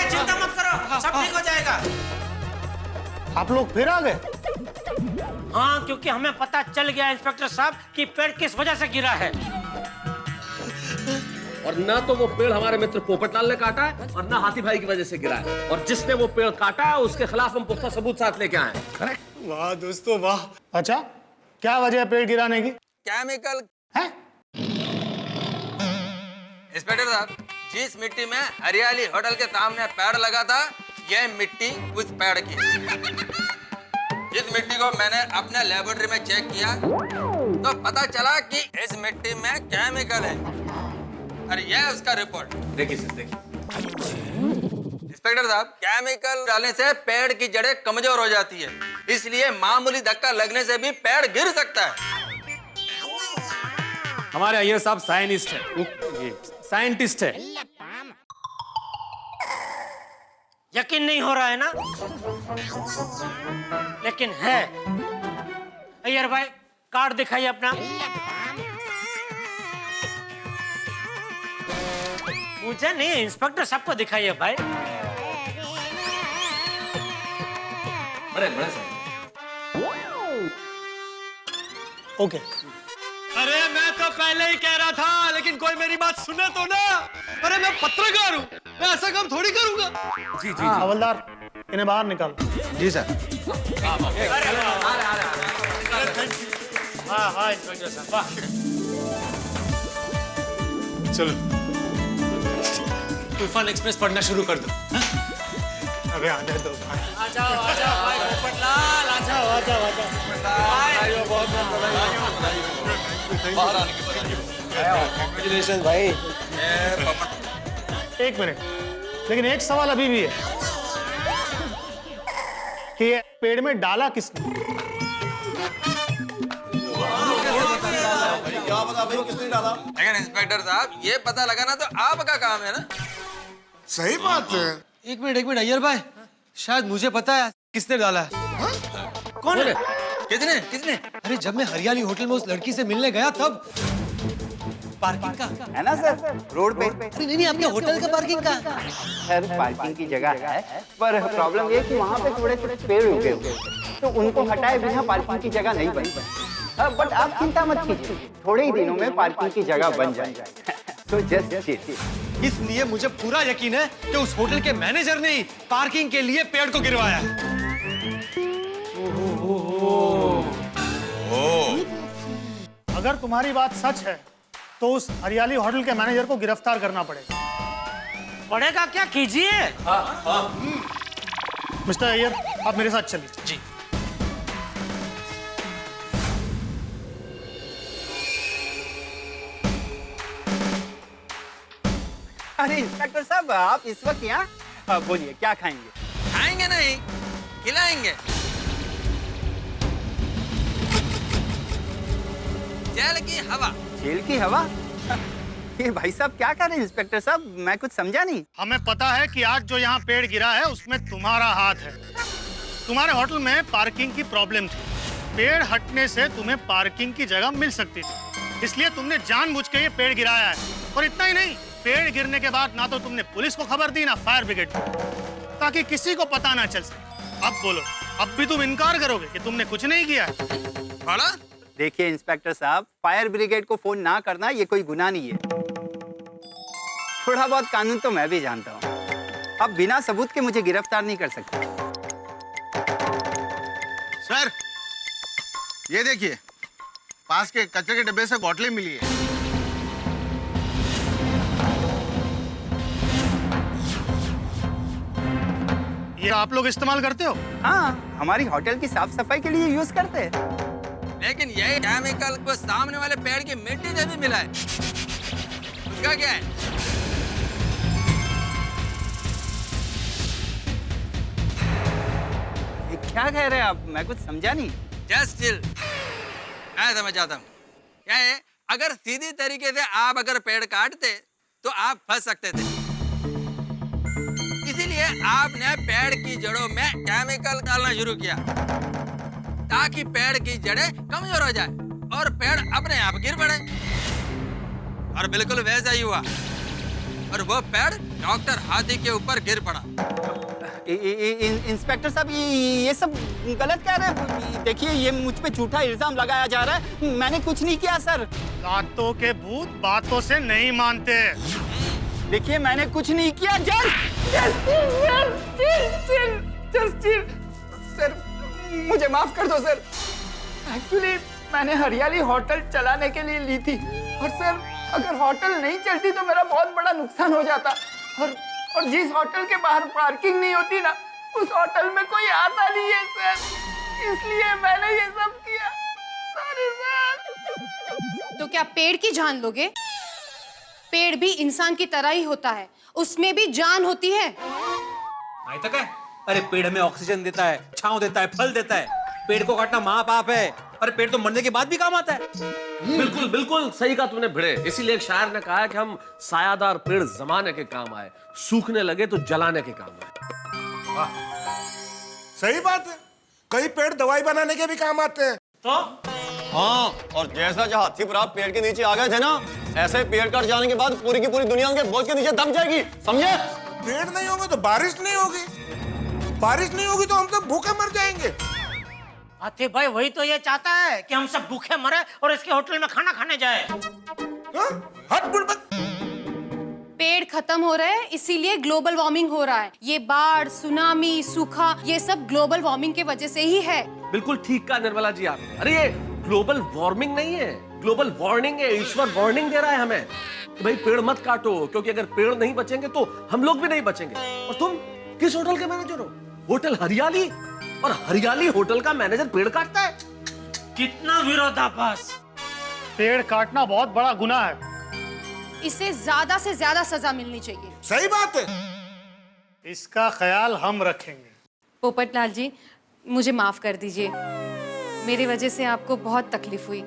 चिंता मत करो, सब ठीक हो जाएगा। आप लोग फिर आ गए? हाँ, क्योंकि हमें पता चल गया इंस्पेक्टर साहब कि पेड़ किस वजह से गिरा है। और ना तो वो पेड़ हमारे मित्र पोपटलाल ने काटा है और ना हाथी भाई की वजह से गिरा है। और जिसने वो पेड़ काटा है उसके खिलाफ हम पुख्ता सबूत साथ लेके आए हैं। वाह दोस्तों वाह। अच्छा, क्या वजह है पेड़ गिराने की? केमिकल है? इंस्पेक्टर साहब, जिस मिट्टी में हरियाली होटल के सामने पेड़ लगा था, यह मिट्टी उस पेड़ की। इस मिट्टी को मैंने अपने लेबोरेटरी में चेक किया तो पता चला कि इस मिट्टी में केमिकल है। और यह उसका रिपोर्ट। देखिए सर, देखिए। इंस्पेक्टर साहब, केमिकल डालने से पेड़ की जड़ें कमजोर हो जाती है, इसलिए मामूली धक्का लगने से भी पेड़ गिर सकता है। हमारे अय्यर साहब साइंटिस्ट है, साइंटिस्ट है। यकीन नहीं हो रहा है ना, लेकिन है। अय्यर भाई कार्ड दिखाइए अपना। मुझे नहीं, इंस्पेक्टर साहब को दिखाइए भाई। बड़े बड़े साहब। ओके। अरे मैं तो पहले ही कह रहा था, लेकिन कोई मेरी बात सुने तो ना। अरे मैं पत्रकार हूँ, मैं ऐसा काम थोड़ी करूंगा। जी जी हवलदार, इन्हें बाहर निकाल। जी सर। हाँ हाँ इंस्पेक्टर साहब, वाह। चलो तूफान एक्सप्रेस पढ़ना शुरू कर दो। अबे आने दो भाई। आ जाओ भाई पोपटलाल, आ जाओ आ जाओ आ जाओ। बहुत बाहर आने के बाद कांग्रेचुलेशन भाई। एक मिनट, लेकिन एक सवाल अभी भी है कि ये पेड़ में डाला किसने? क्या पता भाई किसने डाला? लेकिन इंस्पेक्टर साहब, ये पता लगाना तो आपका काम है ना। सही बात है। एक मिनट अय्यर भाई, शायद मुझे पता है किसने डाला है। कौन है? किसने किसने? अरे जब मैं हरियाली होटल में उस लड़की से मिलने गया तब। पार्किंग का है ना सर, रोड पे। अरे नहीं आपके होटल का पार्किंग का। सर पार्किंग की जगह है, पर प्रॉब्लम ये कि वहाँ पे थोड़े थोड़े पेड़ उगे हुए, तो उनको हटाए बिना पार्किंग की जगह नहीं बनी। बट आप चिंता मत कीजिए, थोड़े ही दिनों में पार्किंग की जगह बन जाएगी। तो जस्ट इसलिए मुझे पूरा यकीन है कि उस होटल के मैनेजर ने ही पार्किंग के लिए पेड़ को गिरवाया है। अगर तुम्हारी बात सच है तो उस हरियाली होटल के मैनेजर को गिरफ्तार करना पड़ेगा। पड़ेगा क्या? कीजिए। मिस्टर अय्यर, आप मेरे साथ चलिए। जी। अरे इंस्पेक्टर साहब, आप इस वक्त यहाँ? बोलिए क्या खाएंगे? खाएंगे नहीं, खिलाएंगे। जेल की हवा। जेल की हवा? ये भाई साहब क्या कर रहे हैं इंस्पेक्टर साहब, मैं कुछ समझा नहीं। हमें पता है कि आज जो यहाँ पेड़ गिरा है उसमें तुम्हारा हाथ है। तुम्हारे होटल में पार्किंग की प्रॉब्लम थी, पेड़ हटने से तुम्हें पार्किंग की जगह मिल सकती थी, इसलिए तुमने जानबूझ के ये पेड़ गिराया है। और इतना ही नहीं, पेड़ गिरने के बाद ना तो तुमने पुलिस को खबर दी ना फायर ब्रिगेड को, ताकि किसी को पता ना चल सके। अब बोलो, अब भी तुम इनकार करोगे कि तुमने कुछ नहीं किया है? देखिए इंस्पेक्टर साहब, फायर ब्रिगेड को फोन ना करना ये कोई गुनाह नहीं है। थोड़ा बहुत कानून तो मैं भी जानता हूँ। अब बिना सबूत के मुझे गिरफ्तार नहीं कर सकते। सर ये देखिए, पास के कचरे के डब्बे से बोतलें मिली है। ये आप लोग इस्तेमाल करते हो? हाँ, हमारी होटल की साफ सफाई के लिए यूज करते हैं। लेकिन यही केमिकल को सामने वाले पेड़ की मिट्टी से भी मिला है, उसका क्या है? ये क्या कह रहे हैं आप? मैं कुछ समझा नहीं। जस्ट चिल, मैं समझ जाता हूँ। क्या है, अगर सीधी तरीके से आप अगर पेड़ काटते तो आप फंस सकते थे, इसीलिए आपने पेड़ की जड़ों में केमिकल डालना शुरू किया ताकि पेड़ की जड़ें कमजोर हो जाए और पेड़ अपने आप गिर पड़े। और बिल्कुल वैसा ही हुआ, और वो पेड़ डॉक्टर हाथी के ऊपर गिर पड़ा। इंस्पेक्टर साहब, ये सब गलत कह रहे हैं। देखिए, ये मुझ पे झूठा इल्जाम लगाया जा रहा है। मैंने कुछ नहीं किया सर। दांतों के भूत बातों से नहीं मानते। देखिए, मैंने कुछ नहीं किया। सर मुझे माफ कर दो सर। एक्चुअली मैंने हरियाली होटल चलाने के लिए ली थी, और सर अगर होटल नहीं चलती तो मेरा बहुत बड़ा नुकसान हो जाता। और जिस होटल के बाहर पार्किंग नहीं होती ना, उस होटल में कोई आता नहीं है सर, इसलिए मैंने ये सब किया। Sorry sir. तो क्या पेड़ की जान लोगे? पेड़ भी इंसान की तरह ही होता है, उसमें भी जान होती है। आए तक है। अरे पेड़ हमें ऑक्सीजन देता है, छांव देता है, फल देता है। पेड़ को काटना महापाप है। अरे पेड़ तो मरने के बाद भी काम आता है। बिल्कुल बिल्कुल सही कहा तुमने भिड़े। इसीलिए एक शायर ने कहा है कि हम सायादार पेड़ जमाने के काम आए, सूखने लगे तो जलाने के काम आए। सही बात है, कई पेड़ दवाई बनाने के भी काम आते हैं। तो हाँ, और जैसा जो हाथी पर आप पेड़ के नीचे आ गए थे ना, ऐसे पेड़ कट जाने के बाद पूरी की पूरी दुनिया उनके बोझ के नीचे दब जाएगी, समझे? पेड़ नहीं होंगे तो बारिश नहीं होगी, बारिश नहीं होगी तो हम सब भूखे मर जाएंगे। हाथी भाई वही तो ये चाहता है कि हम सब भूखे मरे और इसके होटल में खाना खाने जाए। पेड़ खत्म हो रहे हैं, इसीलिए ग्लोबल वार्मिंग हो रहा है। ये बाढ़, सुनामी, सूखा, ये सब ग्लोबल वार्मिंग के वजह से ही है। बिल्कुल ठीक कहा निर्मला जी आप। अरे ये ग्लोबल वार्मिंग नहीं है, ग्लोबल वार्निंग है। ईश्वर वार्निंग दे रहा है हमें कि भाई पेड़ मत काटो, क्योंकि अगर पेड़ नहीं बचेंगे तो हम लोग भी नहीं बचेंगे। और तुम किस होटल के मैनेजर हो? होटल हरियाली, और हरियाली होटल का मैनेजर पेड़ काटता है। कितना विरोधाभास। पेड़ काटना बहुत बड़ा गुनाह है, इसे ज्यादा से ज्यादा सजा मिलनी चाहिए। सही बात है, इसका ख्याल हम रखेंगे। पोपटलाल जी, मुझे माफ कर दीजिए, मेरी वजह से आपको बहुत तकलीफ हुई।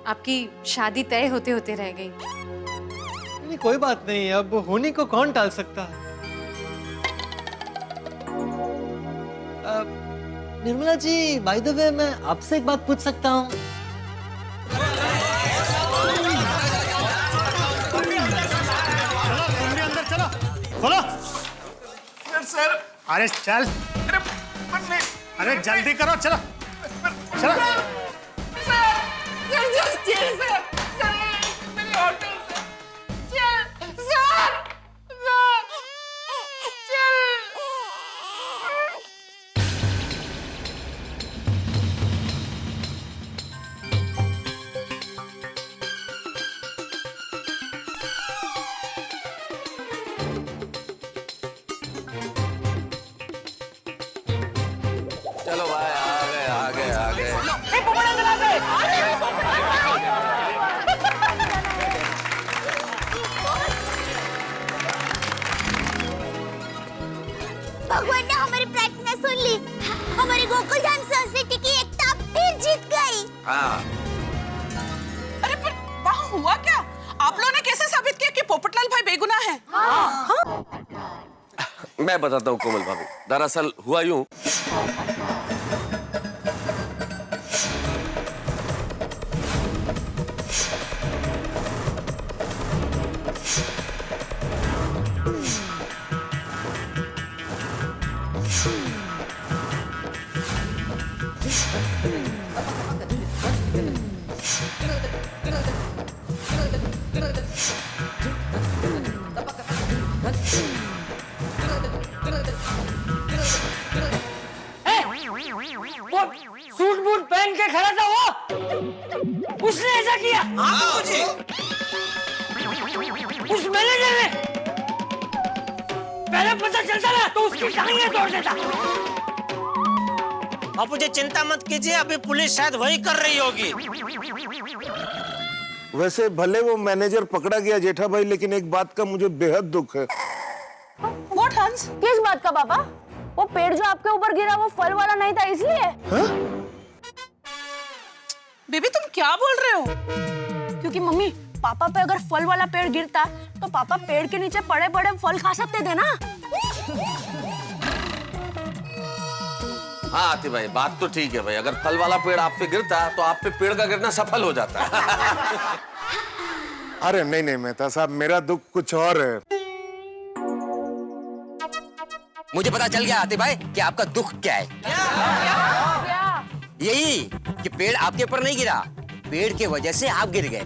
आपकी शादी तय होते होते रह गई। नहीं, कोई बात नहीं, अब होने को कौन टाल सकता है। Nirmala ji, by the way मैं आपसे एक बात पूछ सकता हूँ? खोलो। सर अरे चल, अरे जल्दी करो, चलो चलो। चलो भाई, आ गए। भगवान ने हमारी प्रार्थना सुन ली, हमारी गोकुल धाम सोसाइटी की एकता फिर जीत गई। हाँ। अरे पर वहाँ हुआ क्या? आप लोगों ने कैसे साबित किया कि पोपटलाल भाई बेगुनाह है? हाँ? मैं बताता हूँ कोमल भाभी, दरअसल हुआ यूं। सूट बूट पहन के खड़ा था वो, उसने ऐसा किया। हाँ जी। उस मैनेजर ने पहले पता चलता ना तो उसकी टांगें तोड़ देता। आप मुझे चिंता मत कीजिए, अभी पुलिस शायद वही कर रही होगी। वैसे भले वो मैनेजर पकड़ा गया जेठा भाई, लेकिन एक बात का मुझे बेहद दुख है। What, हंस? किस बात का पापा? वो पेड़ जो आपके ऊपर गिरा वो फल वाला नहीं था इसलिए? बेबी तुम क्या बोल रहे हो? क्योंकि मम्मी, पापा पे अगर फल वाला पेड़ गिरता तो पापा पेड़ के नीचे पड़े पड़े फल खा सकते थे ना। हाँ आती भाई, बात तो ठीक है भाई। अगर फल वाला पेड़ आप पे गिरता तो आप पे पेड़ का गिरना सफल हो जाता। अरे नहीं मेहता साहब, मेरा दुख कुछ और है। मुझे पता चल गया आते भाई कि आपका दुख क्या है। यही कि पेड़ आपके ऊपर नहीं गिरा, पेड़ के वजह से आप गिर गए।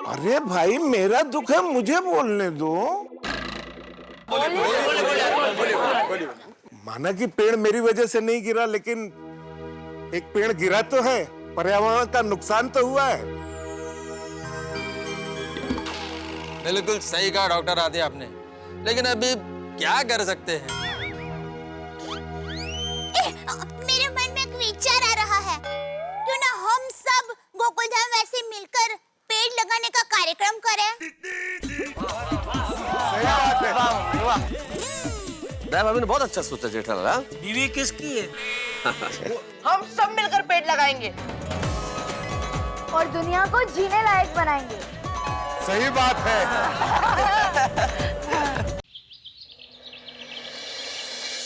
अरे भाई, मेरा दुख है, मुझे बोलने दो। माना कि पेड़ मेरी वजह से नहीं गिरा, लेकिन एक पेड़ गिरा तो है, पर्यावरण का नुकसान तो हुआ है। बिल्कुल सही कहा डॉक्टर आदि आपने, लेकिन अभी क्या कर सकते हैं? मेरे मन में एक विचार आ रहा है, क्यों ना हम सब गोकुलधाम वैसे मिलकर पेड़ लगाने का कार्यक्रम करें? सही बात है। दया भाभी ने बहुत अच्छा सोचा जेठालाल। बीवी किसकी है? हम सब मिलकर पेड़ लगाएंगे और दुनिया को जीने लायक बनाएंगे। सही बात है।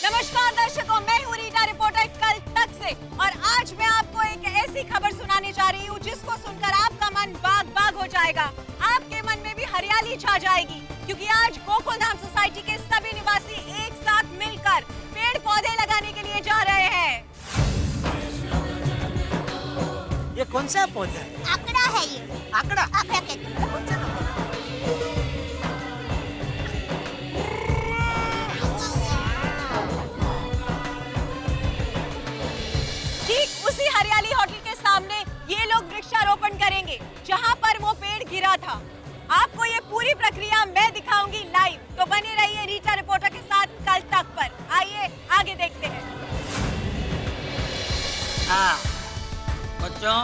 नमस्कार दर्शकों, मैं हूँ रीटा रिपोर्टर कल तक से, और आज मैं आपको एक ऐसी खबर सुनाने जा रही हूँ जिसको सुनकर आपका मन बाग बाग हो जाएगा। आपके मन में भी हरियाली छा जाएगी, क्योंकि आज गोकुलधाम सोसाइटी के सभी निवासी एक साथ मिलकर पेड़ पौधे लगाने के लिए जा रहे हैं। ये कौन सा पौधा है? आंकड़ा है ये। आंकड़ा? आंकड़ा कहते हैं। ठीक उसी हरियाली होटल के सामने ये लोग वृक्षारोपण करेंगे जहाँ पर वो पेड़ गिरा था। आपको ये पूरी प्रक्रिया मैं दिखाऊंगी लाइव, तो बने रहिए रीटा रिपोर्टर के साथ कल तक पर। आइए आगे देखते हैं। हाँ बच्चों,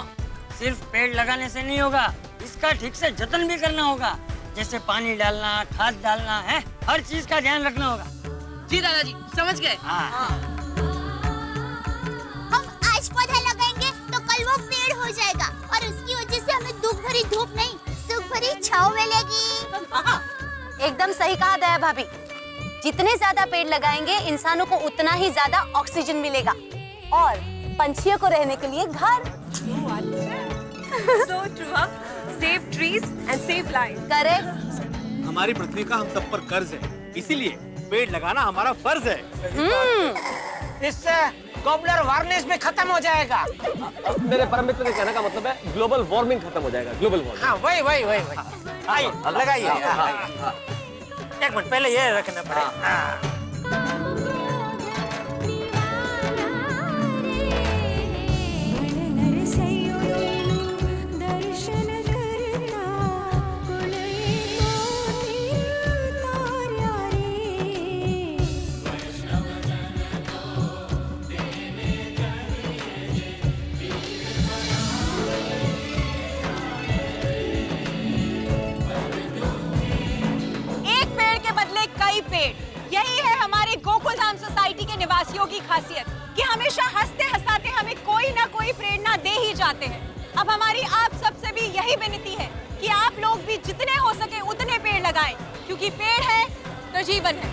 सिर्फ पेड़ लगाने से नहीं होगा, इसका ठीक से जतन भी करना होगा, जैसे पानी डालना, खाद डालना है, हर चीज का ध्यान रखना होगा। जी दादाजी, समझ गए। हम आज पौधा लगाएंगे तो कल वो पेड़ हो जाएगा, और उसकी वजह से हमें दुख भरी धूप नहीं, सुख भरी छांव मिलेगी। एकदम सही कहा दया भाभी। जितने ज्यादा पेड़ लगाएंगे इंसानों को उतना ही ज्यादा ऑक्सीजन मिलेगा, और पंछियों को रहने के लिए घर। So true, huh? Save trees and save lives. Correct. हमारी पृथ्वी का हम सब पर कर्ज है, इसीलिए पेड़ लगाना हमारा फर्ज है। इससे ग्लोबल वार्मिंग भी खत्म हो जाएगा। मेरे परम मित्र के कहने का मतलब है ग्लोबल वार्मिंग खत्म हो जाएगा। Global warming. हाँ वही। आइए लगाइए। एक मिनट पहले ये रखना पड़ेगा। यही है हमारे गोकुलधाम सोसाइटी के निवासियों की खासियत कि हमेशा हंसते हंसाते हमें कोई ना कोई प्रेरणा दे ही जाते हैं। अब हमारी आप सबसे भी यही विनती है कि आप लोग भी जितने हो सके उतने पेड़ लगाएं, क्योंकि पेड़ है तो जीवन है।